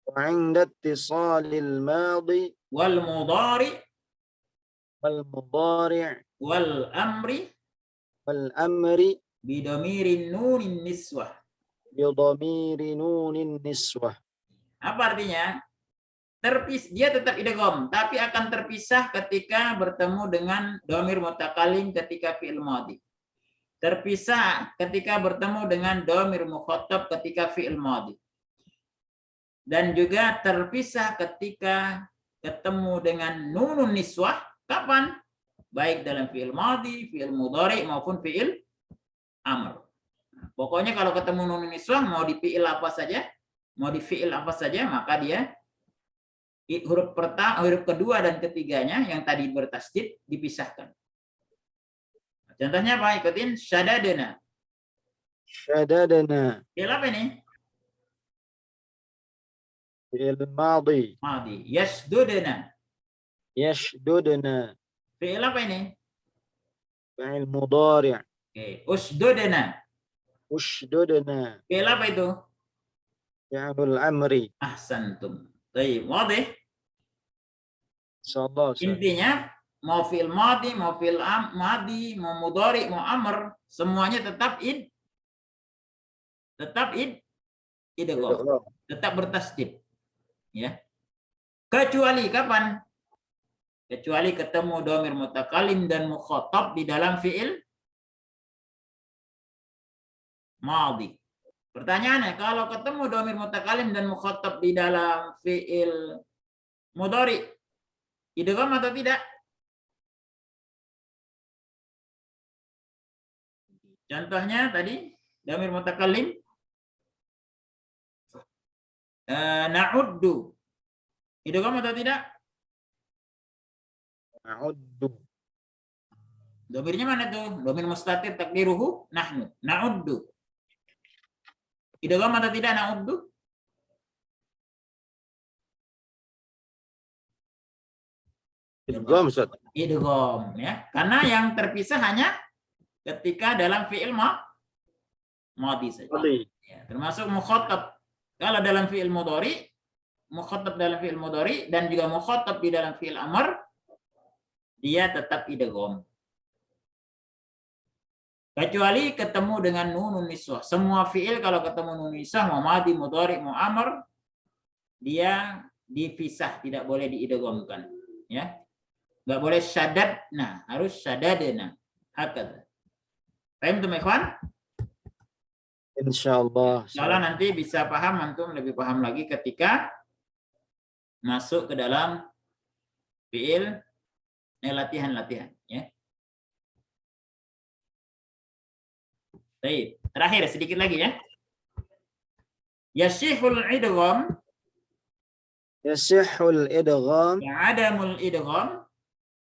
Wa 'inda ittisalil madhi Wal mudhari wal mudhari' wal amri wal amri bidhamirin nunin niswah. bi dhamiri nunin niswah. Apa artinya? Dia tetap idgham, tapi akan terpisah ketika bertemu dengan dhamir mutakalim ketika fi'il madhi. Terpisah ketika bertemu dengan dhamir mukhatab ketika fi'il madhi. Dan juga terpisah ketika ketemu dengan nunun niswah. Kapan? Baik dalam fi'il madhi, fi'il mudhari maupun fi'il amr. Pokoknya kalau ketemu nunun niswah mau di fi'il apa saja, mau di fi'il apa saja, maka dia huruf pertama, huruf kedua dan ketiganya yang tadi bertasdid dipisahkan. Contohnya apa? Ikutin syadadana. Syadadana. Fi'il apa ini? Fi'il madhi. Madhi. Yasdudana. Yashdudna. Fi'il apa ini? Fi'il mudhari'. Oke. Usdudana. Ushdudna. Fi'il apa itu? Fi'il amri. Ahsantum. Baik, madhi. Insyaallah. Intinya mau fi'il madhi, mau fi'il madhi, mau mudhari, mau amr, semuanya tetap idgham. Tetap bertasdid. Ya. Kecuali kapan? Kecuali ketemu dhamir mutakalim dan mukhatab di dalam fi'il madhi. Pertanyaannya, kalau ketemu dhamir mutakalim dan mukhatab di dalam fi'il mudhari, idgham atau tidak? Contohnya tadi dhamir mutakallim na'uddu. Idgham atau tidak? Na'uddu. Dhamirnya mana tuh? Dhamir mustatir takdiruhu nahnu. Na'uddu. Idgham atau tidak na'uddu? Idgham, Ustaz. Idgham ya. Karena yang terpisah hanya ketika dalam fi'il madhi saja. Ya, termasuk mukhatab. Kalau dalam fi'il mudhari, mukhatab dalam fi'il mudhari dan juga mukhatab di dalam fi'il amr, dia tetap idgham. Kecuali ketemu dengan nunun niswah. Semua fi'il kalau ketemu nunun niswah, mau madhi, mudhari, mau amr, dia dipisah, tidak boleh diidghamkan. Ya. Enggak boleh syadadna, harus syadadna. Hakadha. Paham tuh, ikhwan? Insyaallah. Kalau nanti bisa paham, antum lebih paham lagi ketika masuk ke dalam fi'il latihan-latihan. Ya. Baik. Terakhir sedikit lagi ya. Yasihul idgham. Yasihul idgham. Adamul idgham.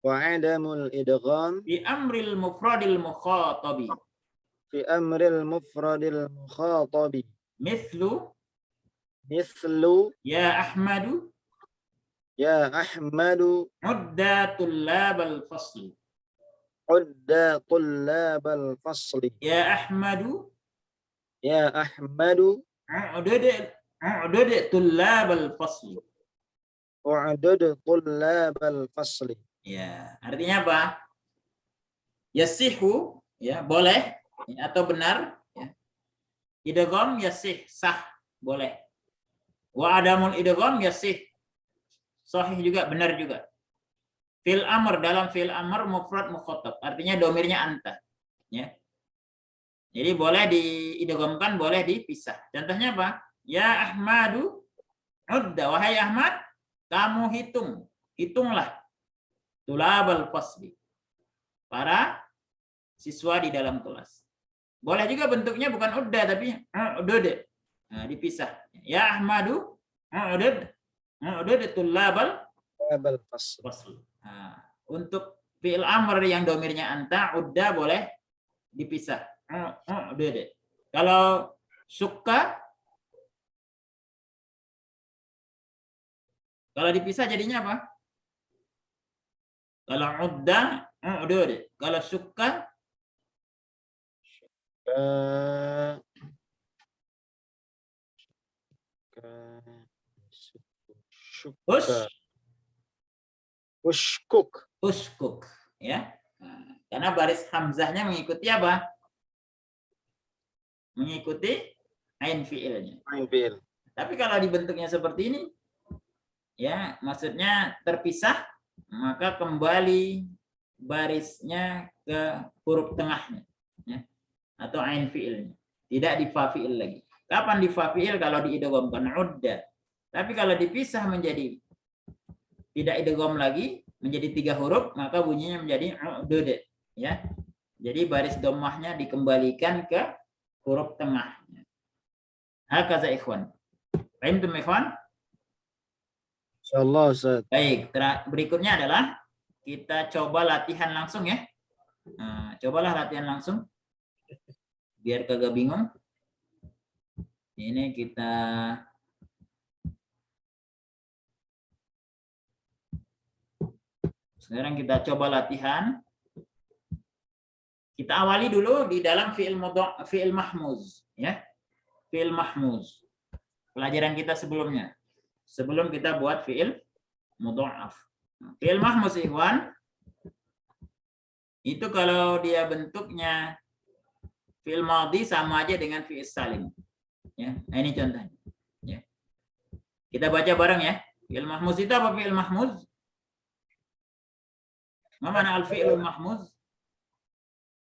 Wa adamul idgham. Bi amril mufradil mukhatabi. Fi amril mufradil mukhatabi. Mithlu. Mithlu. Ya Ahmadu. Ya Ahmadu Udda tullabal fasli. udda tullabal fasli. Ya Ahmadu. Ya Ahmadu Udud tullabal fasli. u'dud tullabal fasli. Ya, artinya apa? Yasihu, ya, boleh ya, atau benar, ya. Idgham yasih, sah, boleh. Wa adamul idgham yasih, sahih juga, benar juga. Fil amr, dalam fil amr mufrad mukhatab, artinya domirnya anta, ya. Jadi boleh diidghamkan, boleh dipisah. Contohnya apa? Ya Ahmadu udda, wahai Ahmad, kamu hitunglah tulabal fasli, para siswa di dalam kelas. Boleh juga bentuknya bukan udda tapi udud. Nah, dipisah. Ya Ahmadu udud tulabal fasli. Nah, untuk fi'il amr yang domirnya anta, udda boleh dipisah. Udud. Kalau suka, kalau dipisah jadinya apa? Kalau udda, udud. Kalau suka, Ushkuk. uskuk, ya. Nah, karena baris hamzahnya mengikuti apa? Mengikuti ain fi'ilnya. Ain fi'il. Tapi kalau dibentuknya seperti ini, ya, maksudnya terpisah, maka kembali barisnya ke huruf tengahnya, ya, atau ain fi'ilnya. Tidak di fa fi'il lagi. Kapan di fa fi'il? Kalau diidghamkan udda. Tapi kalau dipisah menjadi tidak idgham lagi, menjadi 3 huruf, maka bunyinya menjadi udud, ya. Jadi baris dhammahnya dikembalikan ke huruf tengahnya. Hakaza ikhwan. Fahimtum ikhwan? Insyaallah Ustaz. Baik, berikutnya adalah kita coba latihan langsung, ya. Nah, cobalah latihan langsung biar kagak bingung. Ini kita sekarang kita coba latihan. Kita awali dulu di dalam fi'il mahmuz, ya. Fi'il mahmuz. Pelajaran kita sebelumnya. Sebelum kita buat fi'il mudha'af. Fi'il mahmuz ikhwan, itu kalau dia bentuknya fi'il madhi sama aja dengan fi'il salim. Ya, nah ini contohnya. Ya. Kita baca bareng, ya. Fi'il mahmuz itu apa fi'il mahmuz? Mana al-fi'il mahmuz?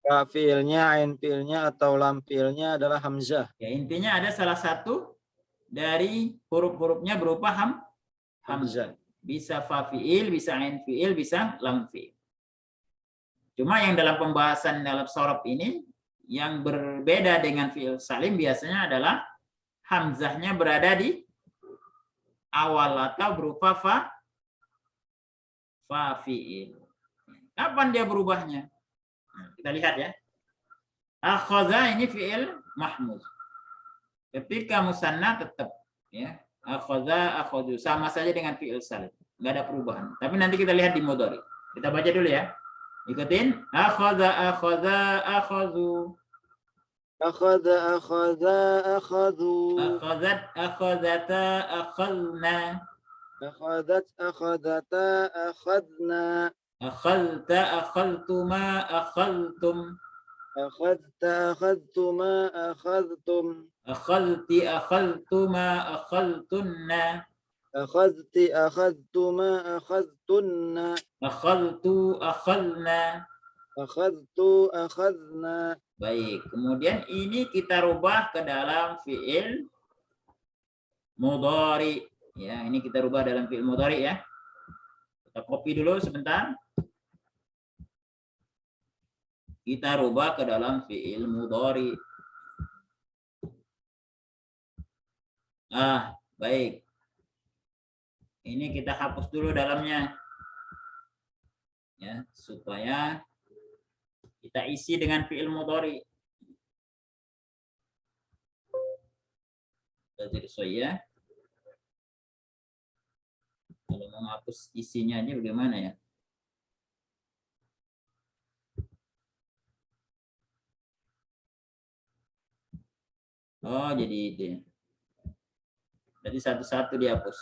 Fa fi'ilnya, ain fi'ilnya atau lam fi'ilnya adalah hamzah. Ya, intinya ada salah satu dari huruf-hurufnya berupa hamzah. Bisa fa fi'il, bisa ain fi'il, bisa lam fi'il. Cuma yang dalam pembahasan dalam sorob ini yang berbeda dengan fi'il salim biasanya adalah hamzahnya berada di awal atau berupa fa fi'il. Kapan dia berubahnya? Nah, kita lihat, ya. Akhadha ini fi'il mahmuz. Ketika musanna tetap, ya. Akhadha, akhadhu, sama saja dengan fi'il salim. Enggak ada perubahan. Tapi nanti kita lihat di mudhari. Kita baca dulu, ya. Ikutin. Akhadha, akhadha, akhadhu. Akhadha, akhadha, akhadhu. Akhadhat, akhadhata, akhadna. Akhadhat, akhadhata, akhadna. Akhadta, akhadtuma, akhadtum. Akhadta, akhadtuma, akhadtum. Akhadti, akhadtuma, akhadtunna. Akhadti, akhadtuma, akhadtunna. Akhadtu, akhadna. Akhadtu, akhadna. Baik, kemudian ini kita rubah ke dalam fi'il mudhari. Ya, ini kita rubah dalam fi'il mudhari, ya. Kita copy dulu sebentar. Kita rubah ke dalam fi'il mudhari. Baik. Ini kita hapus dulu dalamnya. Ya, supaya kita isi dengan fi'il mudhari. Jadi saya Kalau mau hapus isinya aja bagaimana ya? Oh, jadi itu ya. Jadi satu-satu dihapus.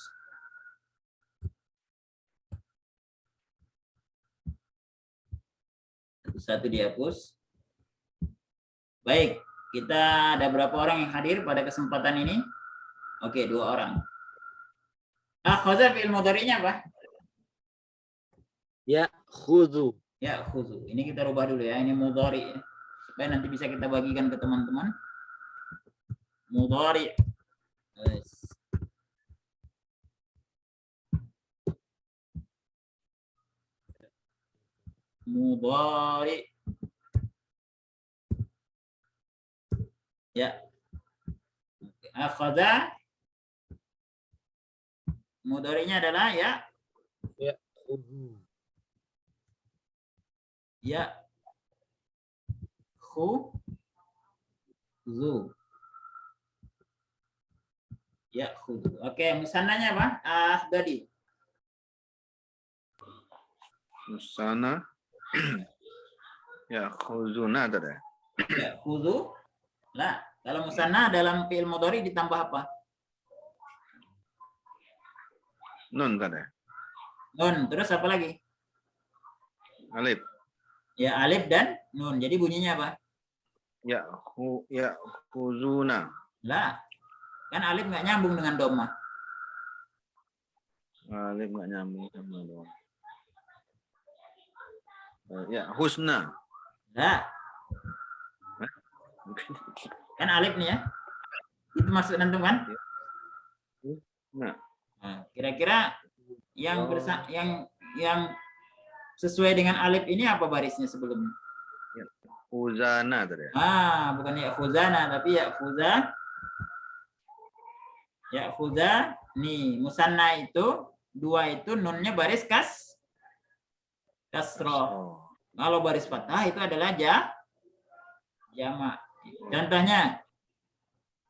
Satu-satu dihapus. Baik, kita ada berapa orang yang hadir pada kesempatan ini? Oke, 2 orang. Akhadha fi'il mudhari'nya apa? Ya khudu. Ya, khudu. Ini kita rubah dulu ya. Ini mudhari ya. Supaya nanti bisa kita bagikan ke teman-teman. Mudhari. Yes. Mudhari. Ya. Akhadha. Mudhari'nya adalah ya. Ya khudu. Ya. Khudu. Ya khudu. Oke, musannanya apa? Tadi. Musana. Ya, khuzuna tadi. Ya, khudu. Lah, kalau musanna dalam fi'il mudhari ditambah apa? Nun tadi. Nun. Terus apa lagi? Alif. Ya, alif dan nun. Jadi bunyinya apa? Ya khuzuna. Lah, kan alif nggak nyambung dengan dhamma. Alif nggak nyambung sama doang. Ya, husna. Lah, kan alif nih ya. Itu masuk nanti kan? Nah, Nah, kira-kira yang yang sesuai dengan alif ini apa barisnya sebelumnya? khuzana tadi. Bukan ya khuzana tapi ya khuza. Ya khuza nih musanna itu 2 itu nunnya baris kasroh. Oh. Kalau baris fathah itu adalah jamak. Contohnya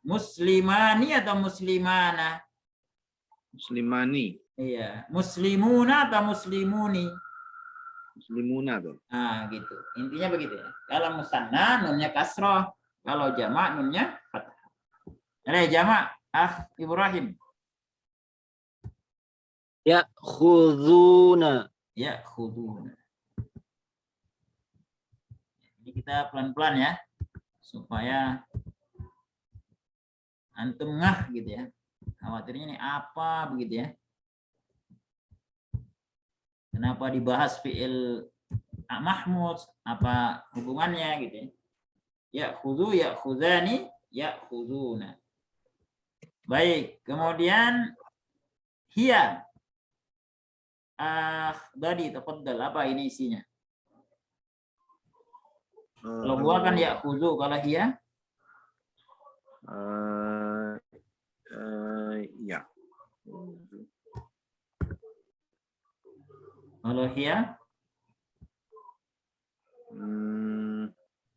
muslimani atau muslimana? Muslimani. Iya, muslimuna atau muslimuni? Muslimuna tuh. Nah, gitu. Intinya begitu ya. Kalau musanna nunnya kasroh, kalau jamak nunnya fathah. Ada jamak Ibrahim. Ya khuduna. Ya khuduna. Jadi kita pelan-pelan ya supaya antum ngah gitu ya. Khawatirnya ini apa begitu ya. Kenapa dibahas fi'il mahmud, apa hubungannya gitu ya. Ya khudu, ya khudani, ya khuduna. Baik, kemudian hiya. Tadi tafadhal, apa ini isinya? Kalau gua kan ya khudu, kalau hiya? Ya. Kalau hiya?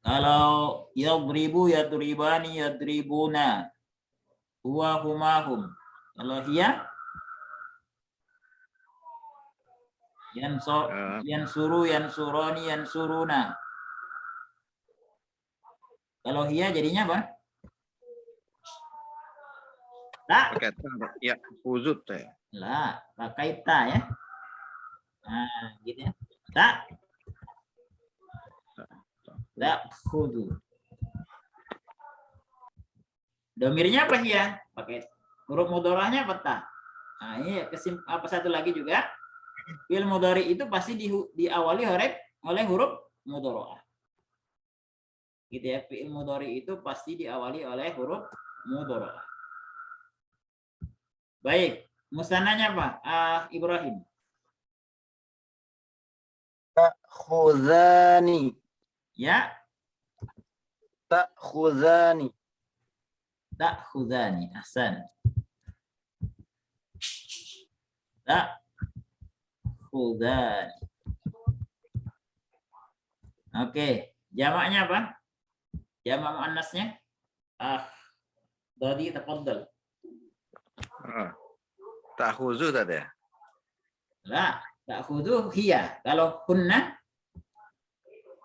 Kalau yadribu, yadribani, yadribuna. Huwa, humahum. Kalau hiya? Yansuru, yansuroni, yansuruna. Kalau hiya jadinya apa? Tak. Pakai ya khuzut ya. Lah, pakai ta ya. Nah, gitu ya. Tak. Tak khudu. Domirnya apa ya? Pakai huruf mudharanya apa ta? Nah, ini apa satu lagi juga? Fi'il mudhari itu pasti diawali oleh huruf mudharah. Gitu ya, fi'il mudhari itu pasti diawali oleh huruf mudharah. Baik, musananya apa? Ibrahim. Ta'khudhani. Ya. Ta'khudhani. Ta'khudhani. Ahsan. Ta'khudhani. Oke, jamaknya apa? Jamak muannasnya? Tadi tafadhal. Ta'khuzu tadi. La, ta'khudhu hiya. Kalau hunna,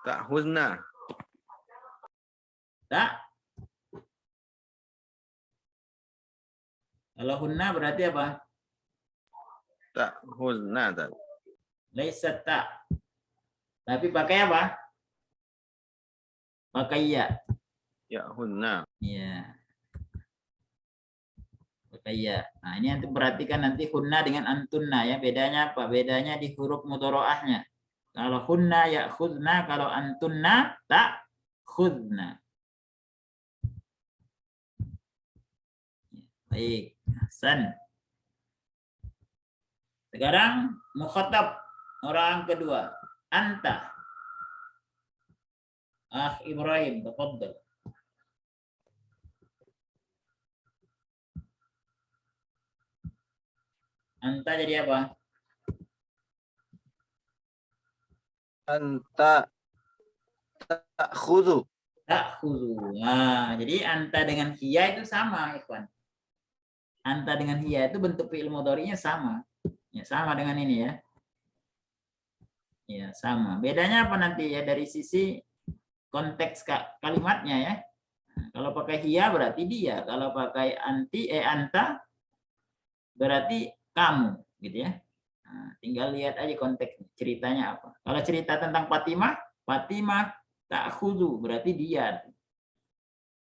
Ta'khuzna. tak. Kalau hunna berarti apa? Ta'khuzna tadi. Laisa tak. Tapi pakai apa? Pakai ya. Ya'khuzna. Iya. Pakai ya. Nah, ini nanti perhatikan nanti hunna dengan antunna ya. Bedanya apa? Bedanya di huruf mudharaahnya. Kalau hunna ya'khudna, kalau antunna ta'khudna. Baik. Hasan. Sekarang mukhatab orang kedua. Anta. Ibrahim, tafaddal. Anta jadi apa? Anta ta'khudhu. Ta'khudhu. Nah, jadi anta dengan hiya itu sama, ikhwan. Anta dengan hiya itu bentuk fi'il mudhari'nya sama. Ya, sama dengan ini ya. Ya, sama. Bedanya apa nanti ya dari sisi konteks kalimatnya ya. Nah, kalau pakai hiya berarti dia, kalau pakai anta berarti kamu, gitu ya. Nah, tinggal lihat aja konteks ceritanya apa. Kalau cerita tentang Fatimah, Fatimah ta'khudhu berarti dia.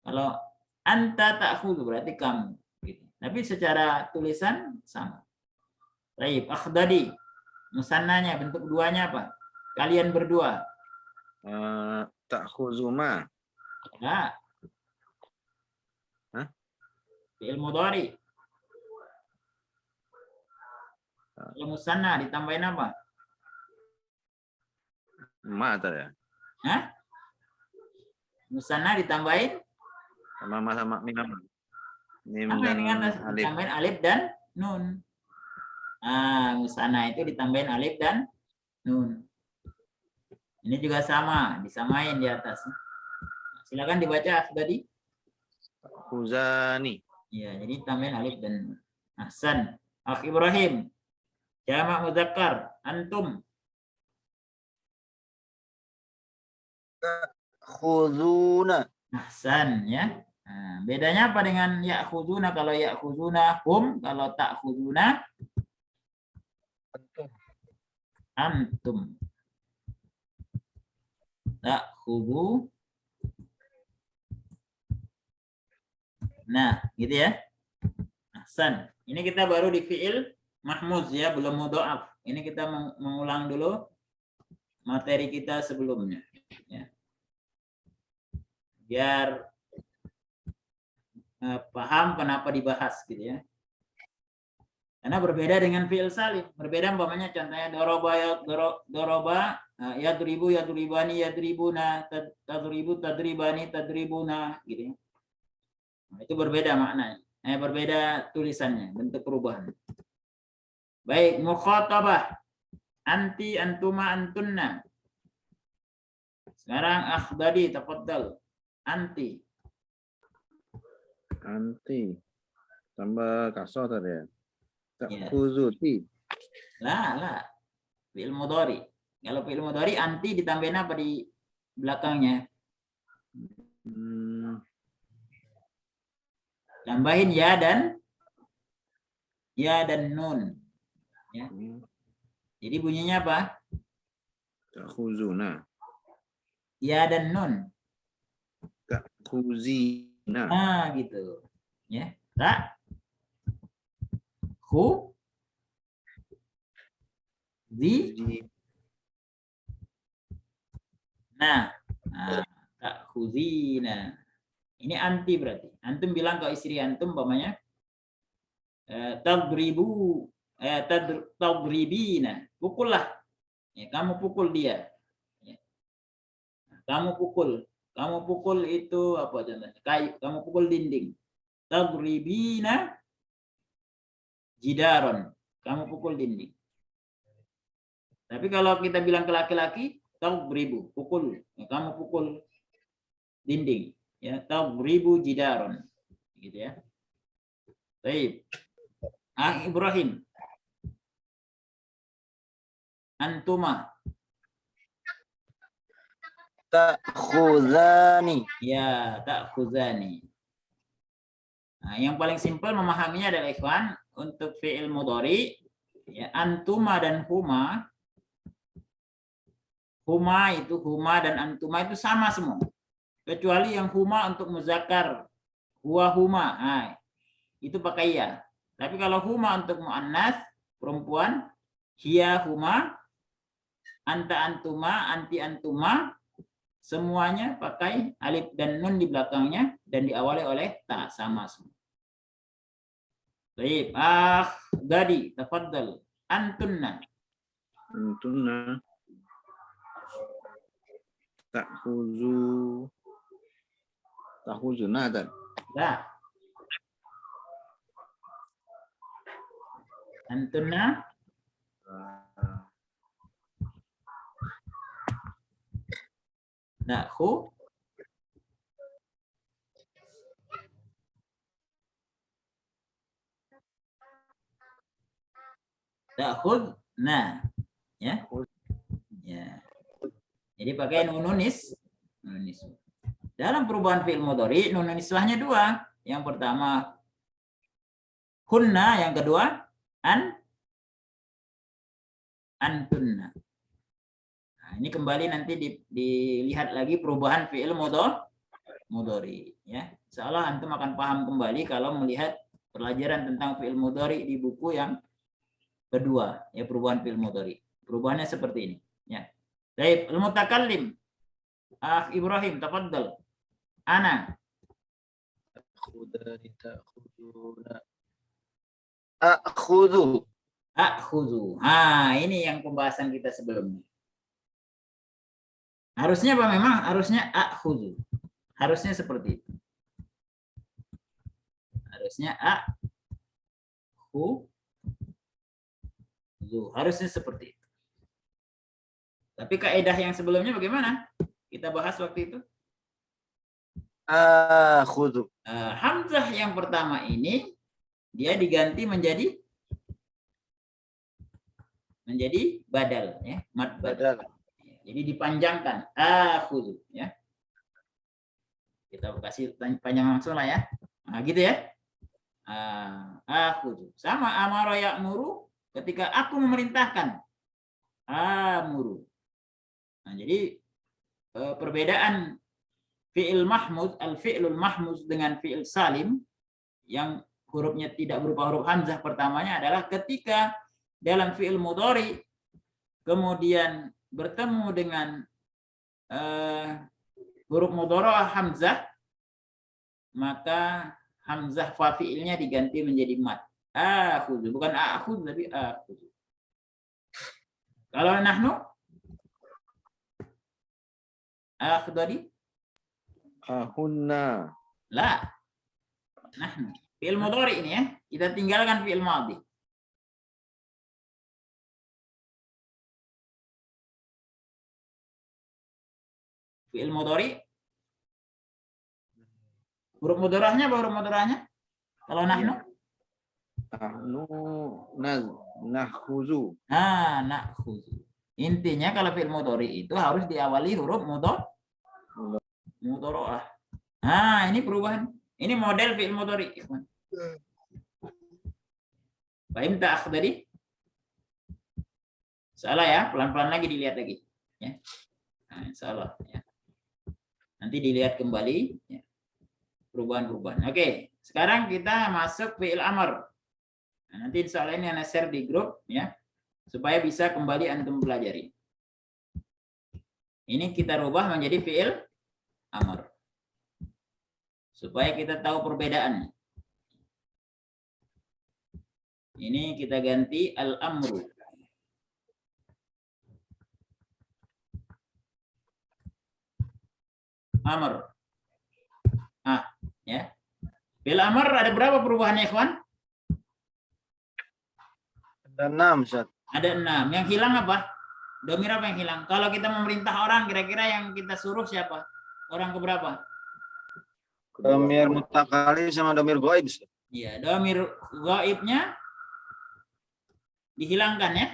Kalau anta ta'khudhu berarti kamu, gitu. Tapi secara tulisan sama. Baik, akhdadi. Musannanya bentuk duanya apa? Kalian berdua. Ta'khuzuma. Nah. Hah? Fi'il mudhari. Kalau musanna ditambahin apa? Ma tadi ya. Hah? Musanna ditambahin Sama mim. Mim apa dan ini atas? alif. Ditambahin alif dan nun. Ah, musanna itu ditambahin alif dan nun. Ini juga sama, disamain di atas. Silakan dibaca tadi. Khuzani. Ya, jadi tambahin alif dan nun. Ahsan. Akh Ibrahim. Jamak muzakkar. Antum. Khuduna. Ahsan ya. Nah, bedanya apa dengan ya'khuduna? Kalau ya'khuduna hum, kalau ta'khuduna Antum. antum. Ta'khudu. Nah, gitu ya. Ahsan. Ini kita baru di fi'il mahmuz ya, belum mudha'af. Ini kita mengulang dulu materi kita sebelumnya ya. Biar paham kenapa dibahas gitu ya. Karena berbeda dengan fi'il salim. Berbeda umpamanya contohnya doroba yadribu yadribani yadribuna tadribu tadribani tadribuna gitu ya. Nah, itu berbeda maknanya. Berbeda tulisannya, bentuk perubahan. Baik, mukhatabah. Anti antuma antunna. Sekarang akhdadi tafaddal. Anti. Anti. Tambah kasar tadi ya. Ya. Ta'khuzuti. Lah. Fi'il mudhari. Kalau fi'il mudhari anti ditambahin apa di belakangnya? Tambahin ya dan nun. Ya. Jadi bunyinya apa? Ta'khuzuna. Ya dan nun. Ta'khuzina. Nah, gitu. Ya. Tak. Khu. Di. Nah. Tak khuzina. Ini anti berarti. Antum bilang ke istri antum umpamanya tadribu tadribina. Pukullah. Ya, kamu pukul dia. Ya. Kamu pukul itu apa contohnya? Kayu, kamu pukul dinding. Tadribina jidaron. Kamu pukul dinding. Tapi kalau kita bilang ke laki-laki, tadribu, pukul. Ya, kamu pukul dinding. Ya, tadribu jidaron. Gitu ya. Baik. Ibrahim. Antuma. Ta'khudhani. Ya, ta'khuzani. Nah, yang paling simpel memahaminya adalah ikhwan, untuk fi'il mudhari ya, antuma dan huma. Huma dan antuma itu sama semua. Kecuali yang huma untuk muzakkar, huwa huma. Nah, itu pakai ya. Tapi kalau huma untuk muannas, perempuan, hiya huma, anta antuma, anti antuma, semuanya pakai alif dan nun di belakangnya dan diawali oleh ta, sama semua. Baik, Gadi, tafadhal. Antunna. Antunna. Ta'khuzuna dan. Ya. Antunna. Na'khu. Ta'khudna. Ya. Ya. Jadi pakai nununis. Dalam perubahan fi'il mudhari, nun niswahnya dua. Yang pertama hunna, yang kedua antunna. Nah, ini kembali nanti dilihat lagi perubahan fi'il mudhari ya. Insyaallah antum akan paham kembali kalau melihat pelajaran tentang fi'il mudhari di buku yang kedua ya, perubahan fi'il mudhari. Perubahannya seperti ini ya. Baik, al-mutakallim. Ibrahim, tafadhal. Ana. Ta'khudhu. Akhudhu. Ini yang pembahasan kita sebelumnya. Harusnya apa memang? Harusnya akhudhu. Harusnya seperti itu. Harusnya akhudhu. Harusnya seperti itu. Tapi kaidah yang sebelumnya bagaimana? Kita bahas waktu itu. Akhudhu. Hamzah yang pertama ini dia diganti menjadi badal ya, mad badal. Jadi dipanjangkan akhudhu ya. Kita kasih panjang langsung lah ya. Nah, gitu ya. Akhudhu. Sama amara ya'muru, ketika aku memerintahkan. Amuru. Nah, jadi perbedaan fi'il mahmud, al-fi'lul mahmuz dengan fi'il salim yang hurufnya tidak berupa huruf hamzah pertamanya adalah ketika dalam fi'il mudhari kemudian bertemu dengan huruf mudhara hamzah, maka hamzah fa fi'ilnya diganti menjadi mad. Akhudhu, bukan akhudhu tapi akhudhu. Kalau nahnu akhdari Ahunna. la nahnu fi'il mudhari ini ya, kita tinggalkan fi'il madhi. Fi'il mudhari huruf mudharanya apa huruf mudharanya? Kalau nahnu Nakhuzu. Nakhuzu. Intinya kalau fi'il mudhari itu harus diawali huruf mudharah. Ini perubahan. Ini model fi'il mudhari. Paham tak akhdari? Salah ya, pelan-pelan lagi dilihat lagi. Ya. Salah. Ya. Nanti dilihat kembali. Ya. Perubahan-perubahan. Oke, sekarang kita masuk fi'il amr. Nah, nanti insya Allah ini anak share di grup ya, supaya bisa kembali antum pelajari. Ini kita rubah menjadi fi'il amr, supaya kita tahu perbedaannya. Ini kita ganti al-amru. Amr. Ya. Fi'il amr ada berapa perubahannya, ikhwan? Ada 6, Ustaz. Ada 6. Yang hilang apa? Domir apa yang hilang? Kalau kita memerintah orang, kira-kira yang kita suruh siapa? Orang keberapa? Domir mutakallim sama domir ghaib. Iya, domir ghaibnya dihilangkan ya.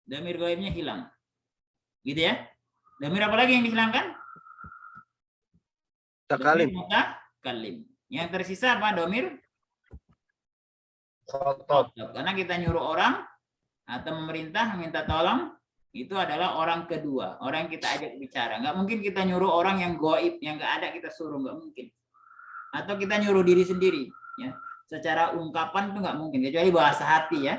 Dhamir ghaibnya hilang. Gitu ya. Dhamir apa lagi yang dihilangkan? Takalim. Dhamir mutakallim. Yang tersisa apa? Dhamir Khotob. karena kita nyuruh orang atau memerintah meminta tolong itu adalah orang kedua, orang yang kita ajak bicara. Nggak mungkin kita nyuruh orang yang gaib, yang nggak ada kita suruh, nggak mungkin. Atau kita nyuruh diri sendiri, ya. Secara ungkapan itu nggak mungkin, kecuali bahasa hati ya.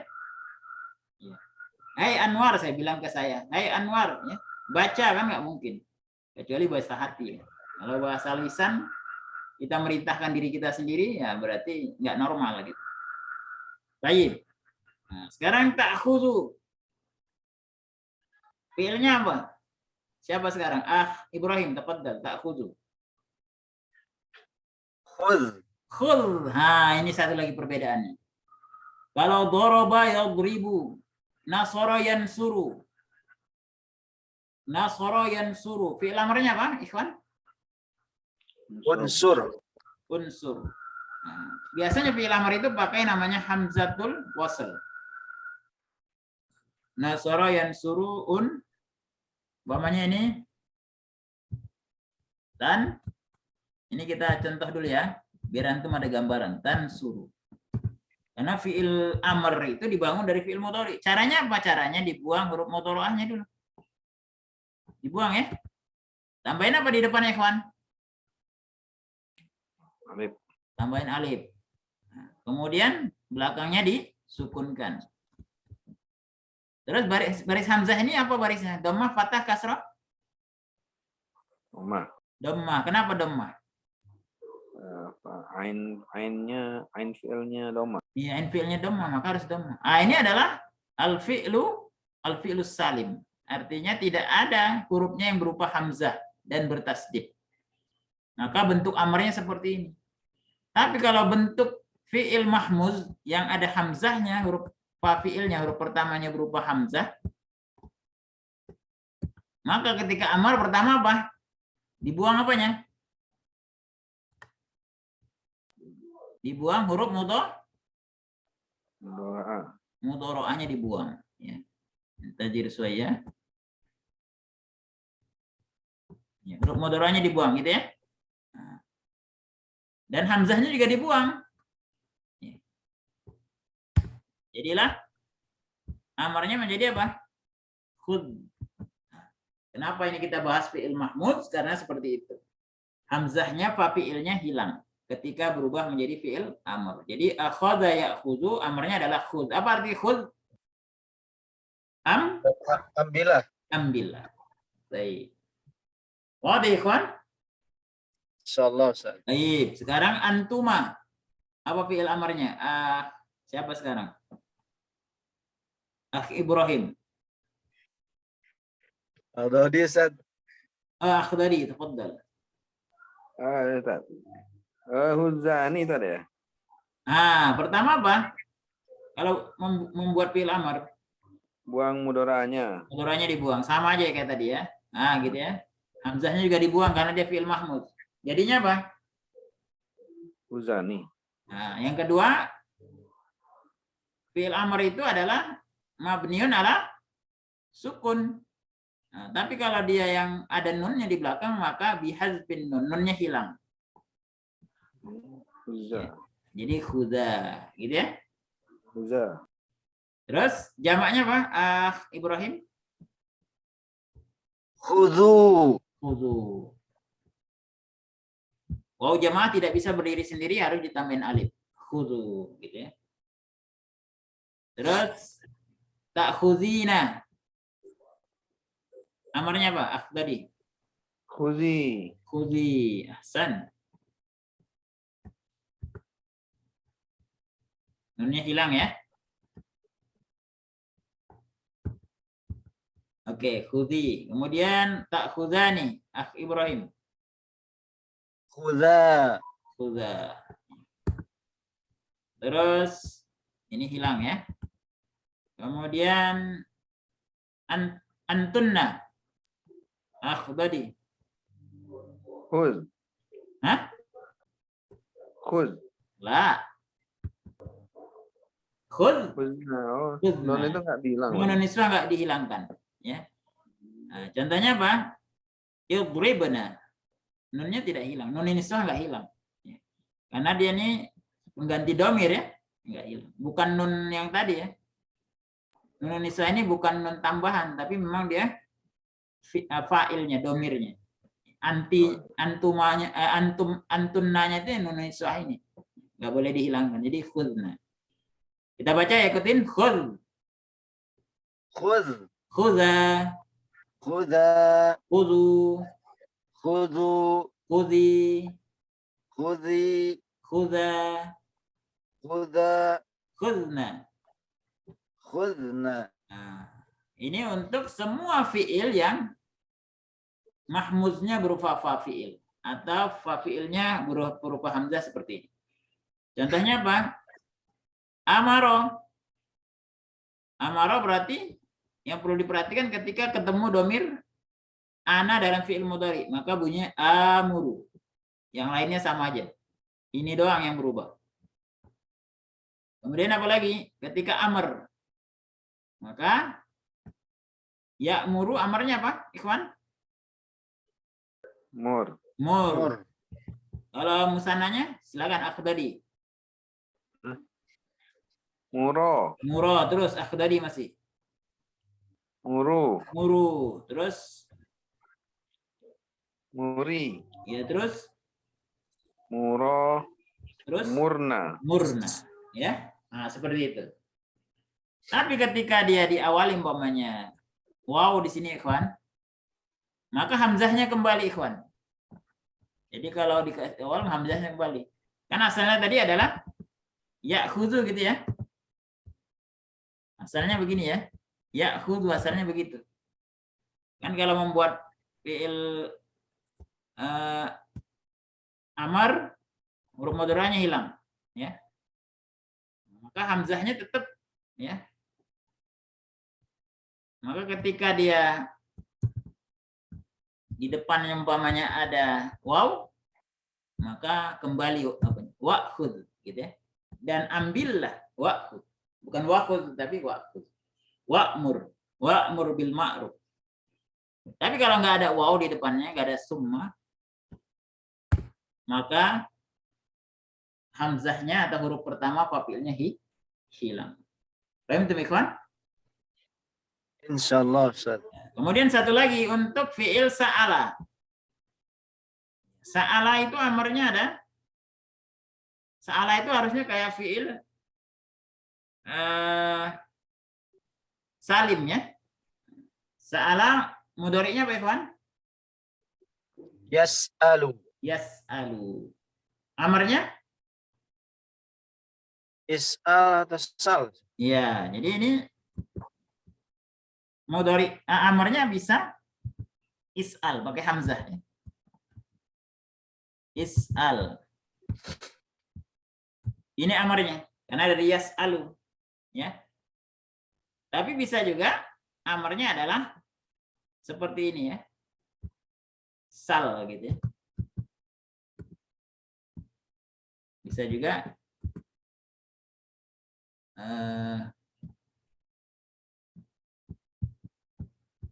Hai Anwar, saya bilang ke saya, hai Anwar, ya. Baca kan nggak mungkin, kecuali bahasa hati. Ya. Kalau bahasa lisan kita merintahkan diri kita sendiri, ya berarti nggak normal gitu. Baik. Nah, sekarang ta'khudhu. Fi'ilnya apa? Siapa sekarang? Ibrahim, tafadhal, ta'khudhu. Khudh. Khudh. Ha, ini satu lagi perbedaannya. Kalau daraba yadribu, nasara yansuru. Nasara yansuru. Fi'il amrnya apa, ikhwan? Unsur. Unsur. Nah, biasanya fi'il amr itu pakai namanya hamzatul wasl. Nasara yansuru umpamanya ini. Dan ini kita contoh dulu ya, biar antum ada gambaran. Tansuru. Karena fi'il amr itu dibangun dari fi'il mudhari. Caranya apa? Caranya dibuang huruf mudhari'ahnya dulu. Dibuang ya. Tambahin apa di depan, ikhwan? Alif. Tambahin alif. Nah, kemudian belakangnya disukunkan. Terus baris hamzah ini apa barisnya? Dhammah, fathah, kasrah? Dhammah. Dhammah. Kenapa dhammah? Ain fi'ilnya dhammah. Iya, fi'ilnya dhammah, maka harus dhammah. Ah, ini adalah al-fi'lus salim. Artinya tidak ada hurufnya yang berupa hamzah dan bertasdid. Maka bentuk amarnya seperti ini. Tapi kalau bentuk fi'il mahmuz yang ada hamzahnya, huruf fi'ilnya, huruf pertamanya berupa hamzah, maka ketika amar pertama apa? Dibuang apanya? Dibuang huruf mudhari'ahnya dibuang. Ya. Tajir suaya. Ya, huruf mudhari'ahnya dibuang gitu ya. Dan hamzahnya juga dibuang. Ya. Jadilah amarnya menjadi apa? Khudh. Kenapa ini kita bahas fi'il mahmud? Karena seperti itu. Hamzahnya fi'ilnya hilang ketika berubah menjadi fi'il amr. Jadi akhadha ya'khudhu, amarnya adalah khudh. Apa arti khudh? Ambillah. Ambillah. Baik. Wadih, ikhwan? Insyaallah, Ustaz. Baik, sekarang antuma. Apa fi'il amarnya? Siapa sekarang? Ibrahim. Al-Dawdi, Ustaz. Akhdari, tafadhal. Ustaz. Huzani itu ada ya? Pertama apa? Kalau membuat fi'il amar, Buang mudoranya. mudoranya dibuang. Sama aja kayak tadi ya. Gitu ya. Hamzahnya juga dibuang karena dia fi'il mahmud. Jadinya apa? Huzani. Yang kedua, fi'il amr itu adalah mabniun ala sukun. Tapi kalau dia yang ada nunnya di belakang, maka bihazfin nun, nunnya hilang. Huza. Jadi khudha, gitu ya. Huza. Terus jamaknya apa? Ibrahim? Khudhu. Khudhu. Wow, jamaah tidak bisa berdiri sendiri, harus ditambahin alif. Khudhu, gitu ya. Terus ta'khudhina. Amarnya apa? Akhdari. Khuzi. Khudhi. Ahsan. Nunnya hilang ya. Oke, khudhi. Kemudian ta'khudhani. Ibrahim. Khudha. Khudha. Terus ini hilang ya. Kemudian antunna. Akhdari. Khuz. Hah? Khuz. La. Khudh. Khuzna. Oh, Khuzna. non itu nggak bilang. Nun niswah nggak dihilangkan. Ya. Nah, contohnya apa? Idribna. Nunnya tidak hilang. Nun niswah nggak hilang. Ya. Karena dia ini pengganti domir ya. Nggak hilang. Bukan nun yang tadi ya. Nun niswah ini bukan nun tambahan, tapi memang dia fa'ilnya, domirnya. Antumanya, antunnanya itu nun niswah ini. Nggak boleh dihilangkan. Jadi khudna. Kita baca ya, ikutin. Khudh. Khudh. Khudha. Khudha. Khudhu. Khudhu. Khudhi. Khudhi. Khudha. Khudha. Khudna. Khudna. Nah, ini untuk semua fiil yang mahmuznya berupa fa fiil atau fa fiilnya berupa hamzah seperti ini. Contohnya apa? Amaro. Amaro berarti yang perlu diperhatikan ketika ketemu domir ana dalam fiil mudhari, maka bunyinya amuru. Yang lainnya sama aja. Ini doang yang berubah. Kemudian apa lagi? Ketika amr, maka ya'muru amarnya apa, ikhwan? Mur. Mur. Kalau musananya silakan akhdadi. Muro. Muro, terus akhdadi masih. Muru. Muru, terus Muri. ya terus Muro. terus Murna. murna, ya. Nah, seperti itu. Tapi ketika dia diawali umpamanya wow di sini ikhwan, maka hamzahnya kembali ikhwan. Jadi kalau di awal hamzahnya kembali. Kan asalnya tadi adalah ya'khudhu gitu ya. Asalnya begini ya. Ya'khudhu asalnya begitu. Kan kalau membuat fi'il amar, huruf mudharanya hilang, ya. Maka hamzahnya tetap, ya. Maka ketika dia di depannya umpamanya ada waw, maka kembali wa'khudh gitu ya. Dan ambillah wa'khudh. Bukan wa'khudh tapi wa'khudh. Wa'mur bil ma'ruf. Tapi kalau nggak ada waw di depannya, nggak ada summa, maka hamzahnya atau huruf pertama fa'ilnya hilang. Paham tuh ikhwan? Insyaallah Ustaz. Kemudian satu lagi untuk fi'il sa'ala. Sa'ala itu amarnya ada. Sa'ala itu harusnya kayak fi'il salim ya. Sa'ala mudhari'nya apa ikhwan? Yas'alu. Yas'alu. Amarnya? Is'al atau sal? Ya, jadi ini mudhari amarnya bisa is'al pakai hamzah ya. Is'al. Ini amarnya karena dari yas'alu ya. Tapi bisa juga amarnya adalah seperti ini ya. Sal gitu ya. Bisa juga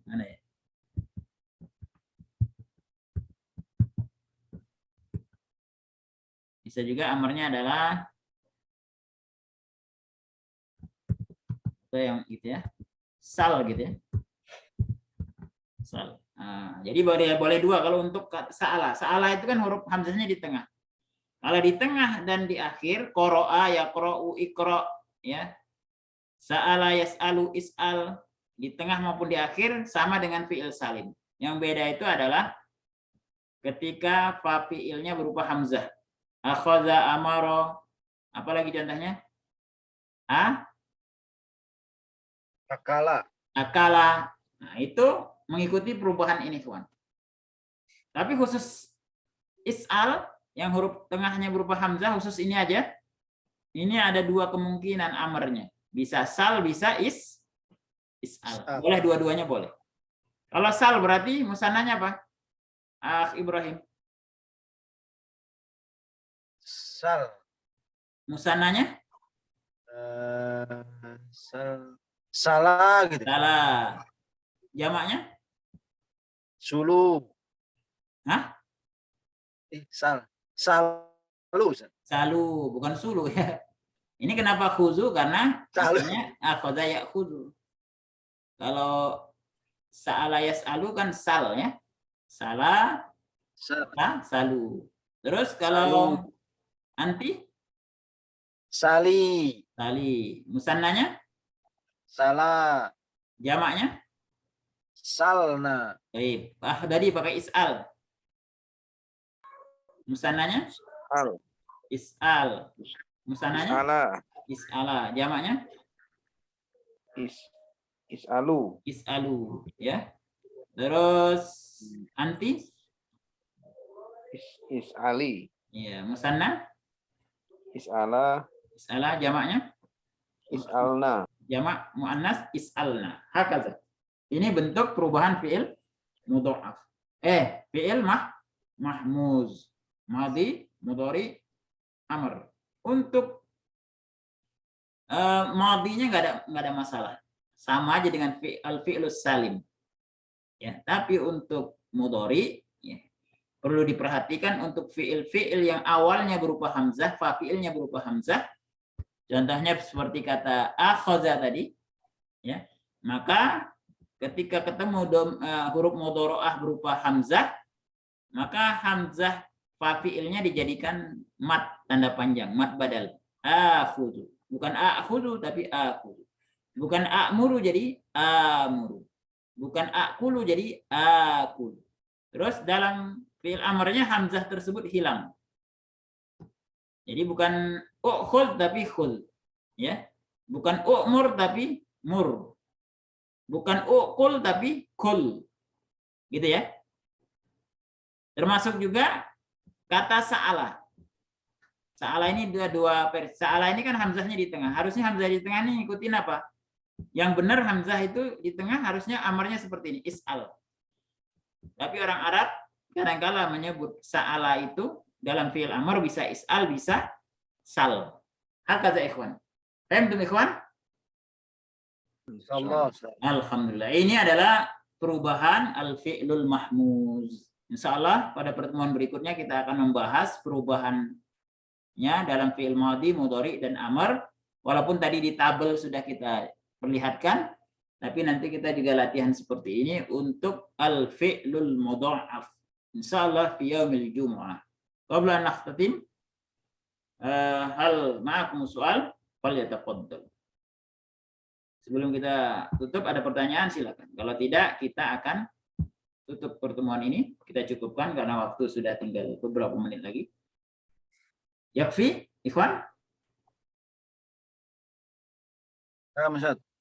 mana ya? Bisa juga amarnya adalah atau yang gitu ya. Sal gitu ya. Sal. Nah, jadi boleh dua kalau untuk sa'ala. Sa'ala itu kan huruf hamzahnya di tengah. Kalau di tengah dan di akhir, qara'a, yaqra'u, iqra, ya. Sa'ala, yas'alu, is'al, di tengah maupun di akhir sama dengan fi'il salim. Yang beda itu adalah ketika fa fi'ilnya berupa hamzah. Akhadha, amara, apalagi contohnya? Akala. Akala. Nah, itu mengikuti perubahan ini, kawan. Tapi khusus is'al yang huruf tengahnya berupa hamzah, khusus ini aja. Ini ada dua kemungkinan amarnya. Bisa sal, bisa is'al. Boleh dua-duanya boleh. Kalau sal berarti musananya apa? Ibrahim. Sal. Musananya? Salah gitu. Salah. Jamaknya? Sulu. Hah? Salu. Ustaz. Salu, bukan sulu ya. Ini kenapa khuzu? Karena Salu. asalnya akhadha ya'khudhu. Kalau sa'ala yas'alu kan sal ya. Salah, salu. Terus kalau anti? Sali. Sali. Musannanya? Salah. Jamaknya? Salna. Baik. Tadi pakai is'al. Musannanya? Al. Is'al. Musannanya? Salah. Is'ala. Jamaknya? Is'alu. Is'alu. Ya. Terus anti? Is'ali. Ya. Musanna? Is'ala. Is'ala. Jamaknya? Is'alna. Jamak muannas is'alna. Hakaza. Ini bentuk perubahan fi'il mudha'af. Fi'il mahmuz. Madhi, mudhari, amr. Untuk madhinya nggak ada masalah. Sama aja dengan fi'lus salim. Ya, tapi untuk mudhari ya, perlu diperhatikan untuk fi'il yang awalnya berupa hamzah, fa'ilnya berupa hamzah. Contohnya seperti kata akhadha tadi, ya. Maka ketika ketemu huruf mudhari'ah berupa hamzah, maka hamzah fa'ilnya dijadikan mat tanda panjang, mat badal. Akhudhu. Bukan akhudhu tapi akhudhu. Bukan a'muru jadi amuru. Bukan akulu jadi akulu. Terus dalam fi'il amarnya hamzah tersebut hilang. Jadi bukan ukhud tapi khul. Ya. Bukan u'mur tapi mur. Bukan uqul tapi kul. Gitu ya. Termasuk juga kata sa'ala. Sa'ala ini dua versi. Sa'ala ini kan hamzahnya di tengah. Harusnya hamzah di tengah ini ngikutin apa? Yang benar hamzah itu di tengah harusnya amarnya seperti ini, is'al. Tapi orang Arab kadang-kala menyebut sa'ala itu dalam fi'il amar bisa is'al, bisa sal. Hakaza ikhwan. Paham ikhwan? Allah. Alhamdulillah. Ini adalah perubahan al-fi'lul mahmuz. Insyaallah pada pertemuan berikutnya kita akan membahas perubahannya dalam fi'il madhi, mudhari dan amar. Walaupun tadi di tabel sudah kita perlihatkan, tapi nanti kita juga latihan seperti ini untuk al-fi'lul mudha'af. Insyaallah fi yaumil jumu'ah. Qabla an nakhtatim, hal ma'akum soal, falyatafaddal. Sebelum kita tutup ada pertanyaan silakan. Kalau tidak kita akan tutup pertemuan ini. Kita cukupkan karena waktu sudah tinggal beberapa menit lagi. Yakfi, ikhwan?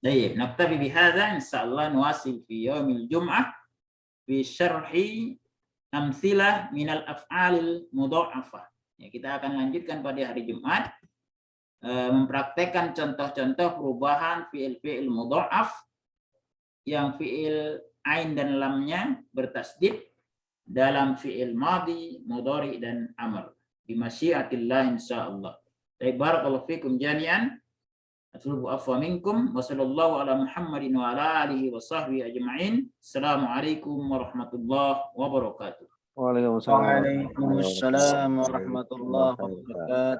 Baik, naktabi bihadza insyaallah nuwasil fi yaumil jum'ah fi syarhi amtsilah minal af'alil mudha'afah. Ya, kita akan lanjutkan pada hari Jumat mempraktekkan contoh-contoh perubahan fi'il mudha'af yang fi'il ain dan lamnya bertasdid dalam fi'il madhi, mudhari dan amr. Bimasyiatillah insyaallah. Barakallahu fikum jami'an. Atlubu afwa minkum wa sallallahu ala Muhammadin wa ala alihi wa sahbihi ajma'in. Assalamualaikum warahmatullahi wabarakatuh. Waalaikumsalam. Waalaikumsalam warahmatullahi wabarakatuh.